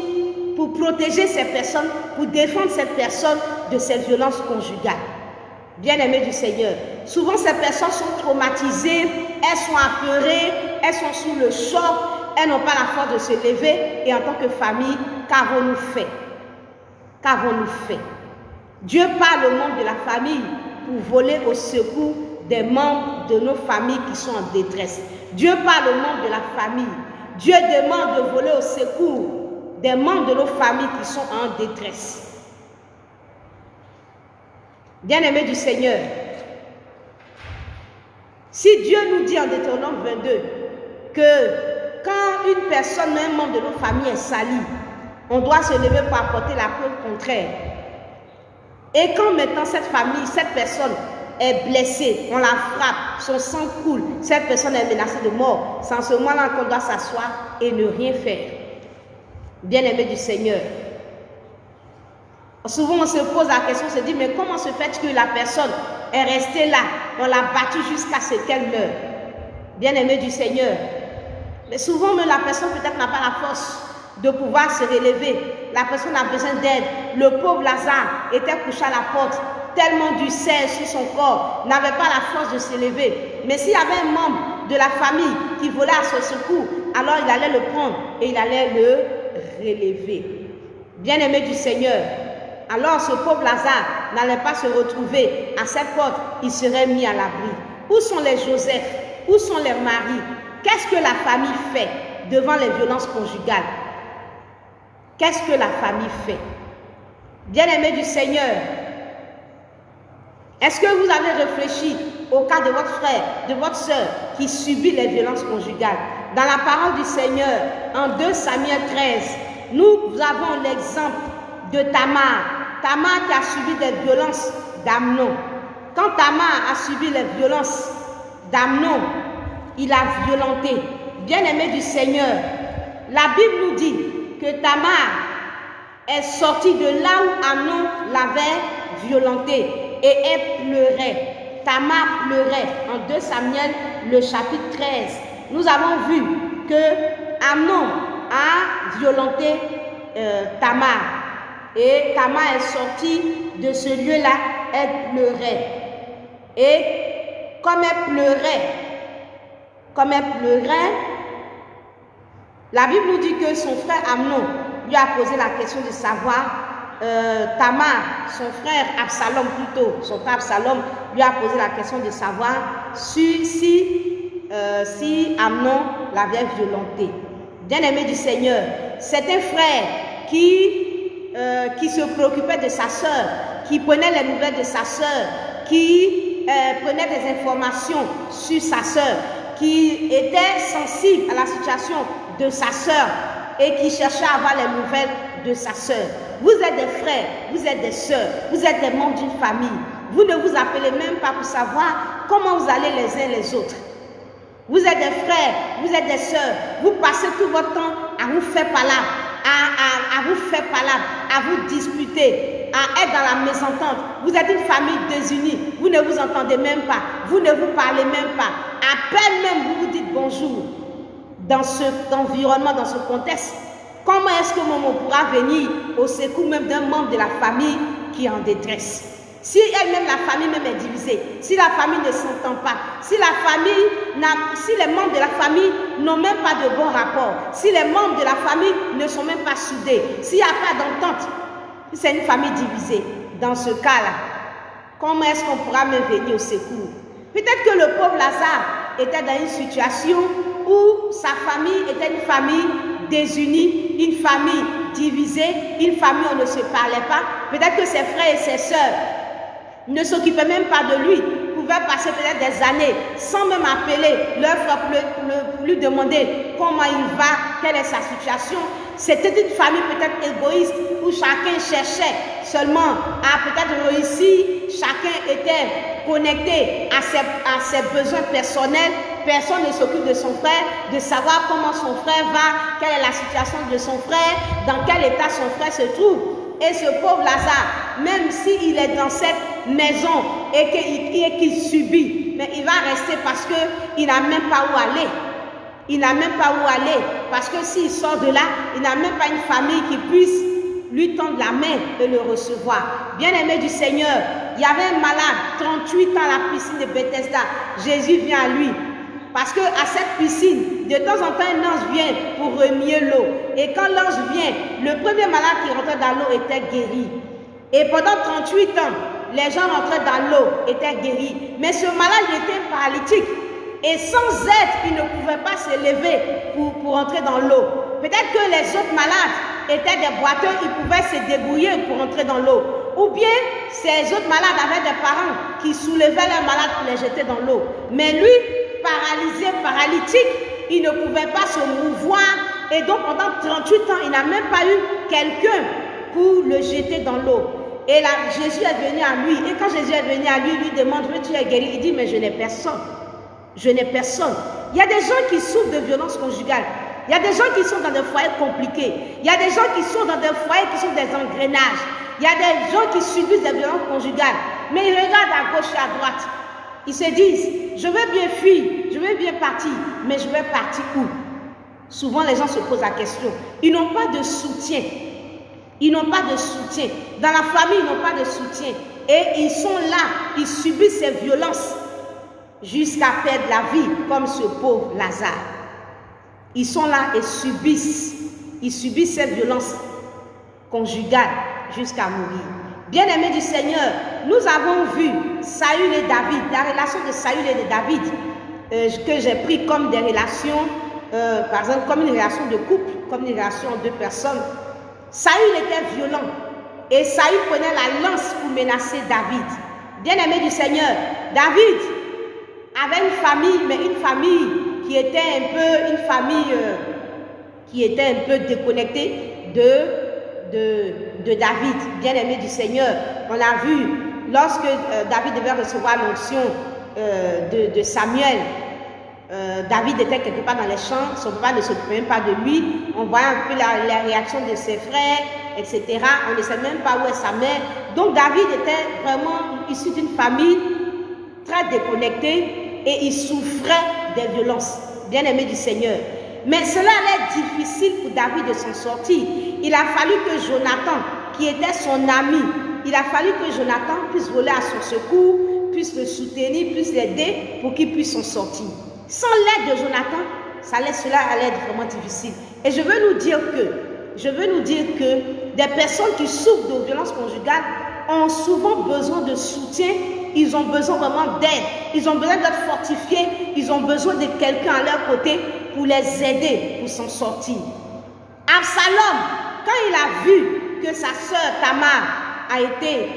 pour protéger ces personnes, pour défendre cette personne de ces violences conjugales. Bien-aimés du Seigneur, souvent ces personnes sont traumatisées, elles sont apeurées, elles sont sous le choc, elles n'ont pas la force de se lever. Et en tant que famille, qu'avons-nous fait? Qu'avons-nous fait? Dieu parle au monde de la famille pour voler au secours des membres de nos familles qui sont en détresse. Dieu parle au monde de la famille. Dieu demande de voler au secours des membres de nos familles qui sont en détresse. Bien-aimés du Seigneur, si Dieu nous dit en Deutéronome 22 que quand une personne, un membre de nos familles est sali, on doit se lever pour apporter la preuve contraire. Et quand maintenant cette famille, cette personne est blessée, on la frappe, son sang coule, cette personne est menacée de mort, c'est en ce moment-là qu'on doit s'asseoir et ne rien faire. Bien-aimé du Seigneur, souvent on se pose la question, on se dit, mais comment se fait que la personne est restée là, on l'a battue jusqu'à ce qu'elle meure? Bien-aimé du Seigneur, mais souvent même la personne peut-être n'a pas la force de pouvoir se relever. La personne a besoin d'aide. Le pauvre Lazare était couché à la porte, tellement du sel sur son corps, n'avait pas la force de se lever. Mais s'il y avait un membre de la famille qui volait à ce secours, alors il allait le prendre et il allait le relever. Bien-aimé du Seigneur, alors ce pauvre Lazare n'allait pas se retrouver à cette porte, il serait mis à l'abri. Où sont les Joseph? Où sont les maris? Qu'est-ce que la famille fait devant les violences conjugales? Qu'est-ce que la famille fait? Bien-aimés du Seigneur, est-ce que vous avez réfléchi au cas de votre frère, de votre soeur qui subit les violences conjugales? Dans la parole du Seigneur, en 2 Samuel 13, nous avons l'exemple de Tamar. Tamar qui a subi des violences d'Amnon. Quand Tamar a subi les violences d'Amnon, il a violenté. Bien-aimé du Seigneur, la Bible nous dit que Tamar est sortie de là où Amnon l'avait violenté et elle pleurait. Tamar pleurait. En 2 Samuel, le chapitre 13, nous avons vu que Amnon a violenté Tamar. Et Tamar est sortie de ce lieu-là, elle pleurait. Et comme elle pleurait, la Bible nous dit que son frère Amnon lui a posé la question de savoir, Tamar, son frère Absalom plutôt, son frère Absalom lui a posé la question de savoir si Amnon l'avait violenté. Bien-aimé du Seigneur, c'est un frère qui se préoccupait de sa sœur, qui prenait les nouvelles de sa sœur, qui prenait des informations sur sa sœur, qui était sensible à la situation de sa sœur et qui cherchait à avoir les nouvelles de sa sœur. Vous êtes des frères, vous êtes des sœurs, vous êtes des membres d'une famille. Vous ne vous appelez même pas pour savoir comment vous allez les uns les autres. Vous êtes des frères, vous êtes des sœurs, vous passez tout votre temps à vous faire palabre, à vous faire palabre, à vous disputer, à être dans la mésentente. Vous êtes une famille désunie, vous ne vous entendez même pas, vous ne vous parlez même pas. À peine même vous vous dites bonjour. Dans cet environnement, dans ce contexte, comment est-ce que maman pourra venir au secours même d'un membre de la famille qui est en détresse? Si elle-même, la famille même est divisée, si la famille ne s'entend pas, si les membres de la famille n'ont même pas de bon rapport, si les membres de la famille ne sont même pas soudés, s'il n'y a pas d'entente, si c'est une famille divisée, dans ce cas-là, comment est-ce qu'on pourra même venir au secours? Peut-être que le pauvre Lazare était dans une situation où sa famille était une famille désunie, une famille divisée, une famille où on ne se parlait pas. Peut-être que ses frères et ses sœurs ne s'occupaient même pas de lui, pouvaient passer peut-être des années sans même appeler leur frère pour lui demander comment il va, quelle est sa situation. C'était une famille peut-être égoïste où chacun cherchait seulement à peut-être réussir, chacun était connecté à ses besoins personnels. Personne ne s'occupe de son frère, de savoir comment son frère va, quelle est la situation de son frère, dans quel état son frère se trouve. Et ce pauvre Lazare, même s'il est dans cette maison et qu'il subit, mais il va rester parce qu'il n'a même pas où aller. il n'a même pas où aller. Parce que s'il sort de là, il n'a même pas une famille qui puisse lui tendre la main et le recevoir. Bien-aimé du Seigneur, il y avait un malade, 38 ans à la piscine de Bethesda. Jésus vient à lui. Parce qu'à cette piscine, de temps en temps, un ange vient pour remuer l'eau. Et quand l'ange vient, le premier malade qui rentrait dans l'eau était guéri. Et pendant 38 ans, les gens rentraient dans l'eau, étaient guéris. Mais ce malade était paralytique. Et sans aide, il ne pouvait pas se lever pour entrer dans l'eau. Peut-être que les autres malades étaient des boiteux, ils pouvaient se débrouiller pour entrer dans l'eau. Ou bien, ces autres malades avaient des parents qui soulevaient leurs malades pour les jeter dans l'eau. Mais lui, paralysé, paralytique, il ne pouvait pas se mouvoir. Et donc, pendant 38 ans, il n'a même pas eu quelqu'un pour le jeter dans l'eau. Et là, Jésus est venu à lui. Et quand Jésus est venu à lui, il lui demande, tu es guéri? Il dit, mais je n'ai personne. Je n'ai personne. Il y a des gens qui souffrent de violence conjugale. Il y a des gens qui sont dans des foyers compliqués. Il y a des gens qui sont dans des foyers qui sont des engrenages. Il y a des gens qui subissent des violences conjugales. Mais ils regardent à gauche et à droite. Ils se disent, je veux bien fuir, je veux bien partir, mais je vais partir où? Souvent, les gens se posent la question. Ils n'ont pas de soutien. Ils n'ont pas de soutien. Dans la famille, ils n'ont pas de soutien. Et ils sont là, ils subissent ces violences jusqu'à perdre la vie, comme ce pauvre Lazare. Ils sont là et ils subissent ces violences conjugales jusqu'à mourir. Bien-aimés du Seigneur, nous avons vu Saül et David, la relation de Saül et de David, que j'ai pris comme des relations, par exemple, comme une relation de couple, comme une relation de deux personnes. Saül était violent et Saül prenait la lance pour menacer David. Bien-aimé du Seigneur, David avait une famille, mais une famille qui était un peu déconnectée de David, bien-aimé du Seigneur. On a vu, lorsque David devait recevoir l'onction de Samuel, David était quelque part dans les champs, son papa ne s'occupait même pas de lui. On voit un peu la réaction de ses frères, etc. On ne sait même pas où est sa mère. Donc David était vraiment issu d'une famille très déconnectée et il souffrait des violences, bien-aimé du Seigneur. Mais cela allait être difficile pour David de s'en sortir. Il a fallu que Jonathan, qui était son ami, il a fallu que Jonathan puisse voler à son secours, puisse le soutenir, puisse l'aider pour qu'il puisse s'en sortir. Sans l'aide de Jonathan, cela allait être vraiment difficile. Et je veux nous dire que des personnes qui souffrent de violences conjugales ont souvent besoin de soutien. Ils ont besoin vraiment d'aide. Ils ont besoin d'être fortifiés. Ils ont besoin de quelqu'un à leur côté pour les aider, pour s'en sortir. Absalom, quand il a vu que sa sœur Tamar a été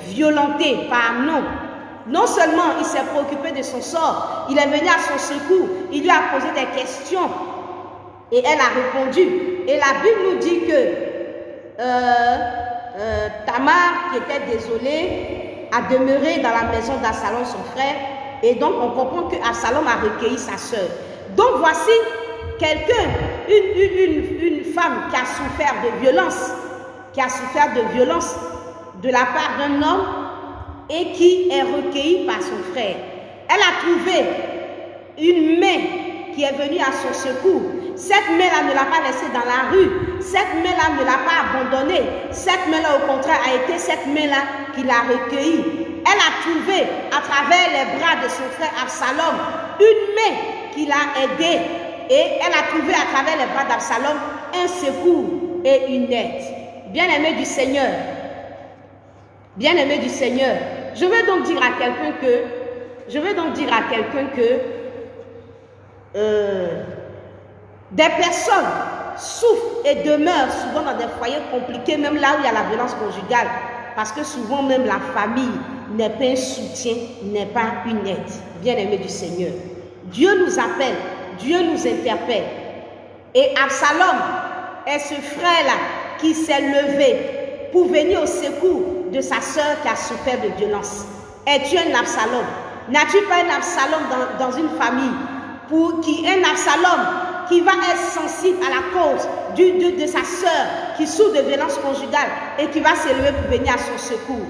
violentée par Amnon, non seulement il s'est préoccupé de son sort, il est venu à son secours, il lui a posé des questions et elle a répondu. Et la Bible nous dit que Tamar, qui était désolée, a demeuré dans la maison d'Absalom, son frère, et donc on comprend que Absalom a recueilli sa sœur. Donc voici quelqu'un, une femme qui a souffert de violence, de la part d'un homme et qui est recueillie par son frère. Elle a trouvé une main qui est venue à son secours. Cette main-là ne l'a pas laissée dans la rue. Cette main-là ne l'a pas abandonnée. Cette main-là, au contraire, a été cette main-là qui l'a recueillie. Elle a trouvé, à travers les bras de son frère Absalom, une main qui l'a aidée. Et elle a trouvé, à travers les bras d'Absalom, un secours et une aide. Bien-aimé du Seigneur, je veux donc dire à quelqu'un que des personnes souffrent et demeurent souvent dans des foyers compliqués, même là où il y a la violence conjugale, parce que souvent même la famille n'est pas un soutien, n'est pas une aide. Bien-aimé du Seigneur, Dieu nous appelle, Dieu nous interpelle. Et Absalom est ce frère-là qui s'est levé pour venir au secours de sa sœur qui a souffert de violence. Es-tu un Absalom? N'as-tu pas un Absalom dans une famille un Absalom qui va être sensible à la cause de sa sœur qui souffre de violence conjugale et qui va se lever pour venir à son secours?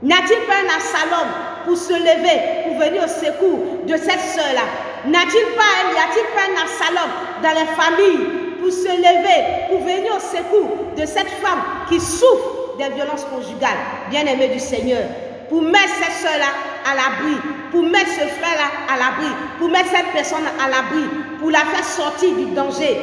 N'a-t-il pas un Absalom pour se lever, pour venir au secours de cette sœur-là? n'y a-t-il pas un Absalom dans les familles pour se lever, pour venir au secours de cette femme qui souffre des violences conjugales, bien-aimé du Seigneur, pour mettre cette soeur-là à l'abri, pour mettre ce frère-là à l'abri, pour mettre cette personne à l'abri, pour la faire sortir du danger,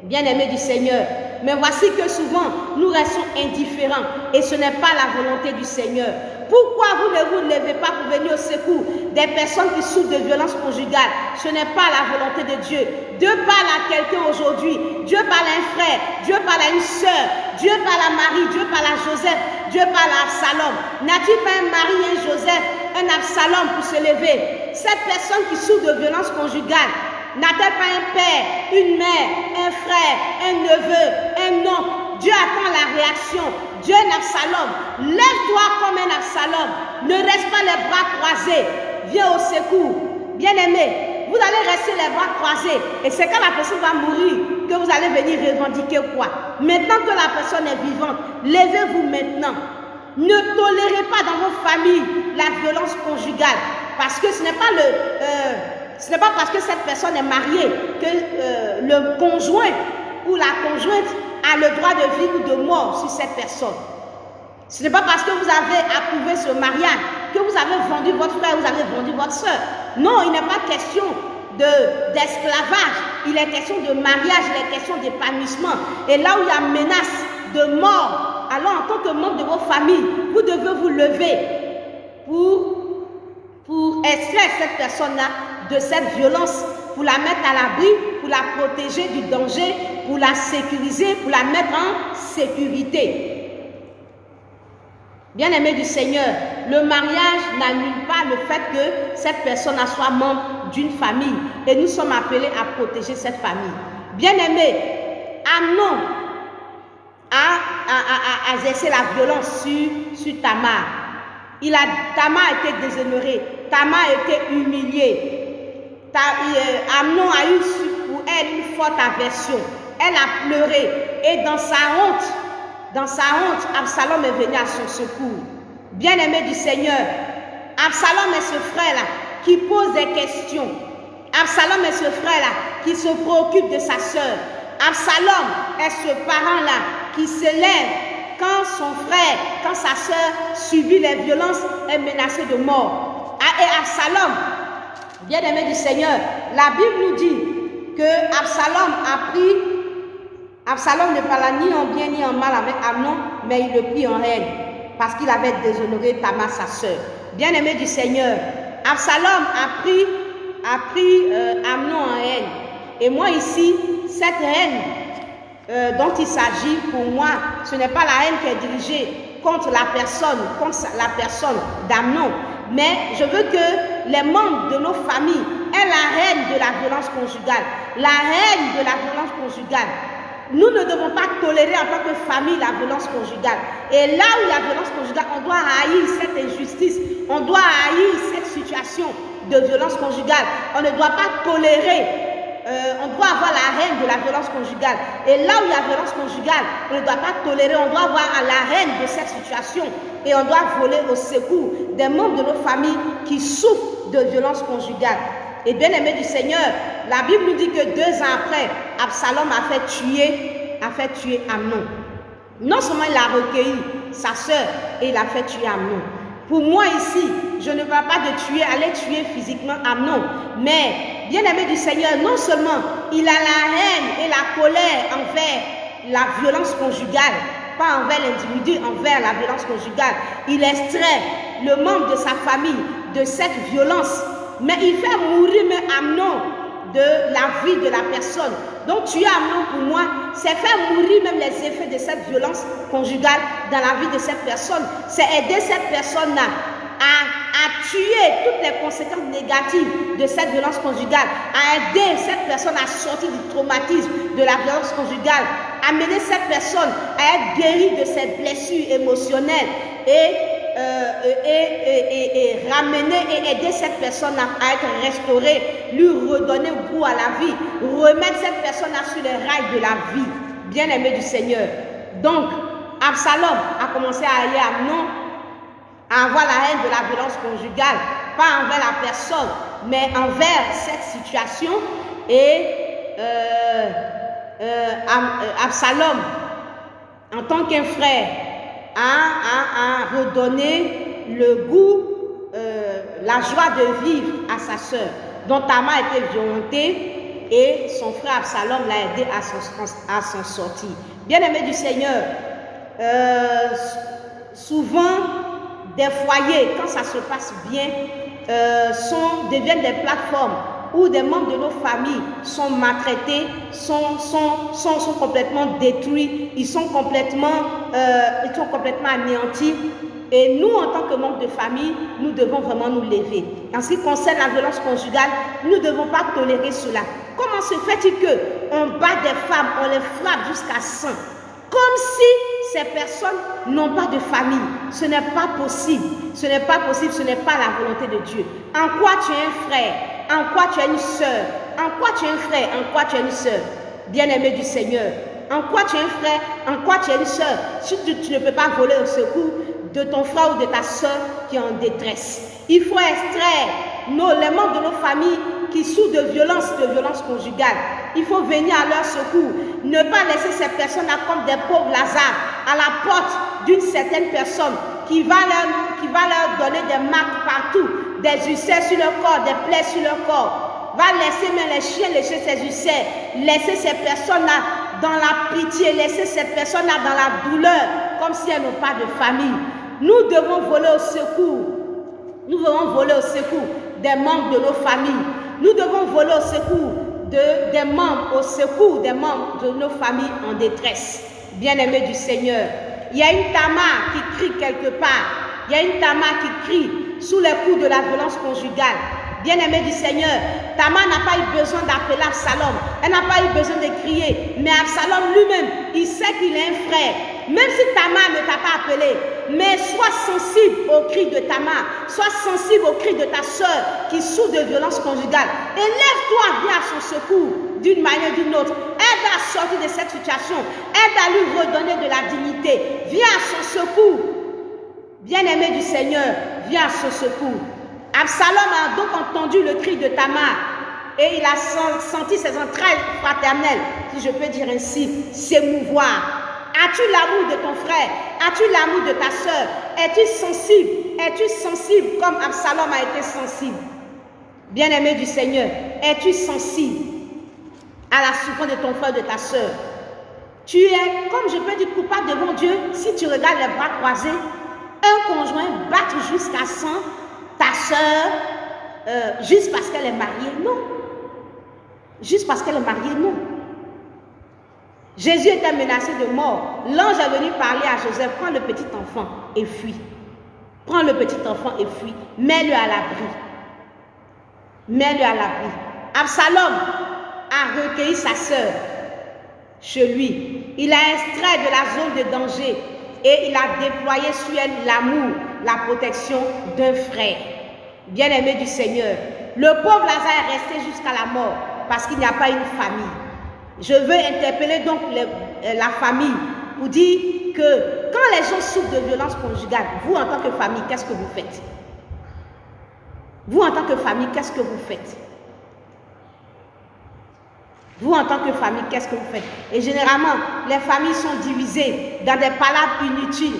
bien-aimé du Seigneur. Mais voici que souvent, nous restons indifférents et ce n'est pas la volonté du Seigneur. Pourquoi vous ne vous levez pas pour venir au secours des personnes qui souffrent de violences conjugales? Ce n'est pas la volonté de Dieu. Dieu parle à quelqu'un aujourd'hui. Dieu parle à un frère. Dieu parle à une sœur. Dieu parle à Marie. Dieu parle à Joseph. Dieu parle à Absalom. N'a-t-il pas un Marie, un Joseph, un Absalom pour se lever? Cette personne qui souffre de violences conjugales, n'a-t-elle pas un père, une mère, un frère, un neveu, un oncle? Dieu attend la réaction. Dieu est un Absalom. Lève-toi comme un Absalom. Ne reste pas les bras croisés. Viens au secours. Bien-aimé, vous allez rester les bras croisés. Et c'est quand la personne va mourir que vous allez venir revendiquer quoi? Maintenant que la personne est vivante, levez-vous maintenant. Ne tolérez pas dans vos familles la violence conjugale. Parce que ce n'est pas parce que cette personne est mariée que le conjoint ou la conjointe a le droit de vie ou de mort sur cette personne. Ce n'est pas parce que vous avez approuvé ce mariage que vous avez vendu votre frère, vous avez vendu votre soeur. Non, il n'est pas question d'esclavage, il est question de mariage, il est question d'épanouissement. Et là où il y a menace de mort, alors en tant que membre de vos familles, vous devez vous lever pour extraire cette personne-là de cette violence, pour la mettre à l'abri, pour la protéger du danger, pour la sécuriser, pour la mettre en sécurité. Bien-aimé du Seigneur, le mariage n'annule pas le fait que cette personne soit membre d'une famille et nous sommes appelés à protéger cette famille. Bien-aimé, Amnon a exercé la violence sur Tamar. Tamar a été déshonorée, Tamar a été humiliée. Amnon a eu pour elle une forte aversion. Elle a pleuré et dans sa honte, Absalom est venu à son secours. Bien-aimé du Seigneur, Absalom est ce frère-là qui pose des questions. Absalom est ce frère-là qui se préoccupe de sa sœur. Absalom est ce parent-là qui se lève quand son frère, quand sa sœur subit les violences, est menacée de mort. Et Absalom, bien-aimé du Seigneur, la Bible nous dit que Absalom ne parla ni en bien ni en mal avec Amnon, mais il le prit en haine parce qu'il avait déshonoré Tamar, sa sœur. Bien-aimé du Seigneur, Absalom a pris Amnon en haine. Et moi ici, cette haine dont il s'agit pour moi, ce n'est pas la haine qui est dirigée contre la personne d'Amnon, mais je veux que les membres de nos familles aient la haine de la violence conjugale. La haine de la violence conjugale. Nous ne devons pas tolérer en tant que famille la violence conjugale. Et là où il y a violence conjugale, on doit haïr cette injustice, on doit haïr cette situation de violence conjugale. On ne doit pas tolérer, on doit avoir la haine de la violence conjugale. Et là où il y a violence conjugale, on ne doit pas tolérer, on doit avoir la haine de cette situation. Et on doit voler au secours des membres de nos familles qui souffrent de violence conjugale. Et bien aimé du Seigneur, la Bible nous dit que 2 ans après, Absalom a fait tuer Amnon. Non seulement il a recueilli sa sœur et il a fait tuer Amnon. Pour moi ici, je ne parle pas de aller tuer physiquement Amnon, mais bien aimé du Seigneur, non seulement il a la haine et la colère envers la violence conjugale, pas envers l'individu, envers la violence conjugale, il extrait le membre de sa famille de cette violence. Mais il fait mourir même Amnon de la vie de la personne. Donc tuer Amnon pour moi, c'est faire mourir même les effets de cette violence conjugale dans la vie de cette personne. C'est aider cette personne-là à tuer toutes les conséquences négatives de cette violence conjugale, à aider cette personne à sortir du traumatisme de la violence conjugale, amener cette personne à être guérie de ses blessures émotionnelles et ramener et aider cette personne à être restaurée, lui redonner goût à la vie, remettre cette personne sur les rails de la vie, bien aimé du Seigneur. Donc, Absalom a commencé à haïr Amnon, à avoir la haine de la violence conjugale, pas envers la personne, mais envers cette situation. Et Absalom, en tant qu'un frère, a redonné le goût, la joie de vivre à sa sœur, dont Tamar a été violentée, et son frère Absalom l'a aidé à s'en sortir. Bien-aimés du Seigneur, souvent des foyers, quand ça se passe bien, deviennent des plateformes où des membres de nos familles sont maltraités, sont complètement détruits, ils sont complètement anéantis. Et nous, en tant que membres de famille, nous devons vraiment nous lever. En ce qui concerne la violence conjugale, nous ne devons pas tolérer cela. Comment se fait-il qu'on bat des femmes, on les frappe jusqu'à sang, comme si ces personnes n'ont pas de famille? Ce n'est pas possible. Ce n'est pas possible, ce n'est pas la volonté de Dieu. En quoi tu es un frère? En quoi tu es une sœur? En quoi tu es un frère? En quoi tu es une sœur? Bien-aimé du Seigneur, en quoi tu es un frère? En quoi tu es une sœur? Si tu ne peux pas voler au secours de ton frère ou de ta sœur qui est en détresse. Il faut extraire les membres de nos familles qui souffrent de violence conjugales. Il faut venir à leur secours. Ne pas laisser ces personnes-là comme des pauvres Lazare à la porte d'une certaine personne qui va leur donner des marques partout, des ulcères sur leur corps, des plaies sur leur corps. Va laisser même les chiens lécher ces ulcères. Laisser ces personnes-là dans la pitié, laisser ces personnes-là dans la douleur, comme si elles n'ont pas de famille. Nous devons voler au secours. Nous devons voler au secours des membres de nos familles. Nous devons voler au secours des membres de nos familles en détresse. Bien-aimés du Seigneur, il y a une Tamar qui crie quelque part. Il y a une Tamar qui crie sous les coups de la violence conjugale. Bien-aimés du Seigneur, Tamar n'a pas eu besoin d'appeler Absalom. Elle n'a pas eu besoin de crier. Mais Absalom lui-même, il sait qu'il est un frère. Même si Tamar ne t'a pas appelé, mais sois sensible au cri de Tamar, sois sensible au cri de ta soeur qui souffre de violence conjugale. Et lève-toi, viens à son secours d'une manière ou d'une autre. Aide à sortir de cette situation. Aide à lui redonner de la dignité. Viens à son secours. Bien-aimé du Seigneur, viens à son secours. Absalom a donc entendu le cri de Tamar et il a senti ses entrailles fraternelles, si je peux dire ainsi, s'émouvoir. As-tu l'amour de ton frère? As-tu l'amour de ta sœur? Es-tu sensible? Es-tu sensible comme Absalom a été sensible? Bien-aimé du Seigneur, es-tu sensible à la souffrance de ton frère, de ta sœur? Tu es, comme je peux dire, coupable devant Dieu si tu regardes les bras croisés, un conjoint battre jusqu'à 100 ta sœur juste parce qu'elle est mariée? Non. Juste parce qu'elle est mariée? Non. Jésus était menacé de mort. L'ange est venu parler à Joseph: prends le petit enfant et fuis. Prends le petit enfant et fuis. Mets-le à l'abri. Mets-le à l'abri. Absalom a recueilli sa sœur chez lui. Il a extrait de la zone de danger et il a déployé sur elle l'amour, la protection d'un frère. Bien-aimé du Seigneur, le pauvre Lazare est resté jusqu'à la mort parce qu'il n'y a pas une famille. Je veux interpeller donc la famille pour dire que quand les gens souffrent de violence conjugale, vous en tant que famille, qu'est-ce que vous faites? Vous en tant que famille, qu'est-ce que vous faites? Vous en tant que famille, qu'est-ce que vous faites? Et généralement, les familles sont divisées dans des palabres inutiles.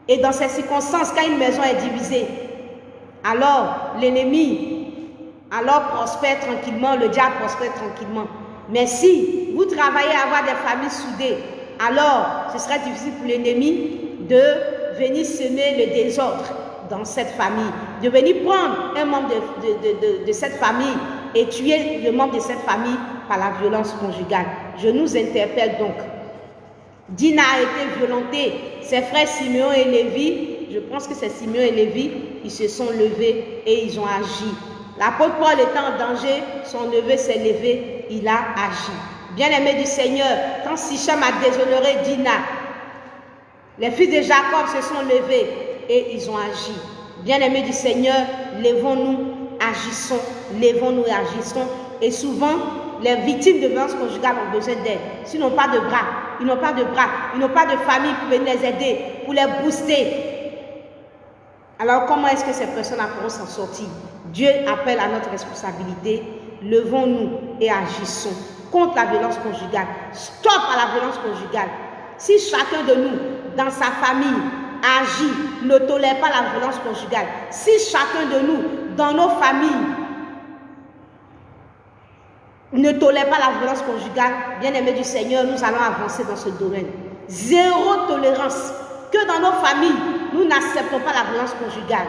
Et dans ces circonstances, quand une maison est divisée, alors l'ennemi prospère tranquillement, le diable prospère tranquillement. Mais si vous travaillez à avoir des familles soudées, alors ce serait difficile pour l'ennemi de venir semer le désordre dans cette famille, de venir prendre un membre de cette famille et tuer le membre de cette famille par la violence conjugale. Je nous interpelle donc. Dina a été violentée. Ses frères Simeon et Lévi, je pense que c'est Simeon et Lévi, ils se sont levés et ils ont agi. L'apôtre Paul était en danger, son neveu s'est levé, il a agi. Bien-aimé du Seigneur, quand Sichem a déshonoré Dina, les fils de Jacob se sont levés et ils ont agi. Bien-aimé du Seigneur, levons-nous, agissons, levons-nous et agissons. Et souvent, les victimes de violence conjugale ont besoin d'aide. S'ils n'ont pas de bras, ils n'ont pas de bras, ils n'ont pas de famille pour venir les aider, pour les booster. Alors comment est-ce que ces personnes pourront s'en sortir? Dieu appelle à notre responsabilité. Levons-nous et agissons contre la violence conjugale. Stop à la violence conjugale. Si chacun de nous, dans sa famille, agit, ne tolère pas la violence conjugale, si chacun de nous, dans nos familles, ne tolère pas la violence conjugale, bien-aimés du Seigneur, nous allons avancer dans ce domaine. Zéro tolérance. Que dans nos familles, nous n'acceptons pas la violence conjugale.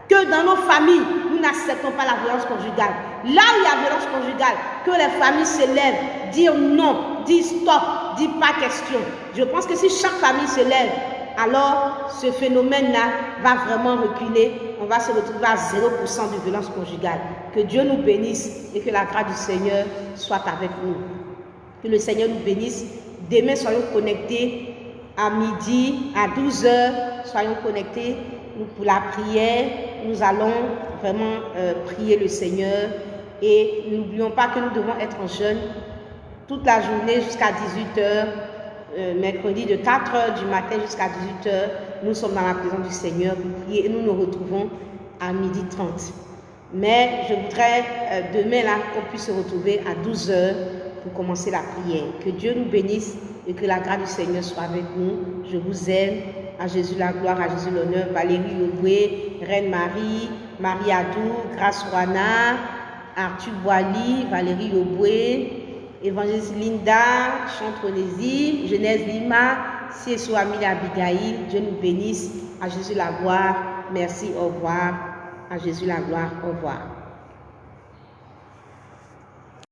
Que dans nos familles, nous n'acceptons pas la violence conjugale. Là où il y a violence conjugale, que les familles se lèvent, dire non, dire stop, dire pas question. Je pense que si chaque famille se lève, alors ce phénomène-là va vraiment reculer. On va se retrouver à 0% de violence conjugale. Que Dieu nous bénisse et que la grâce du Seigneur soit avec nous. Que le Seigneur nous bénisse. Demain, soyons connectés à midi, à 12h. Soyons connectés pour la prière. Nous allons vraiment prier le Seigneur. Et n'oublions pas que nous devons être en jeûne toute la journée jusqu'à 18h. Mercredi de 4h du matin jusqu'à 18h, nous sommes dans la présence du Seigneur pour prier et nous nous retrouvons à 12h30. Mais je voudrais demain là qu'on puisse se retrouver à 12h pour commencer la prière. Que Dieu nous bénisse et que la grâce du Seigneur soit avec nous. Je vous aime. À Jésus la gloire, à Jésus l'honneur. Valérie Auboué, Reine Marie, Marie Adou, Grâce Rouana, Arthur Boily, Valérie Auboué, Évangéliste Linda, Chante Onésime, Genèse Lima, Sieso Amélie Abigail. Dieu nous bénisse. À Jésus la gloire. Merci, au revoir. À Jésus la gloire, au revoir.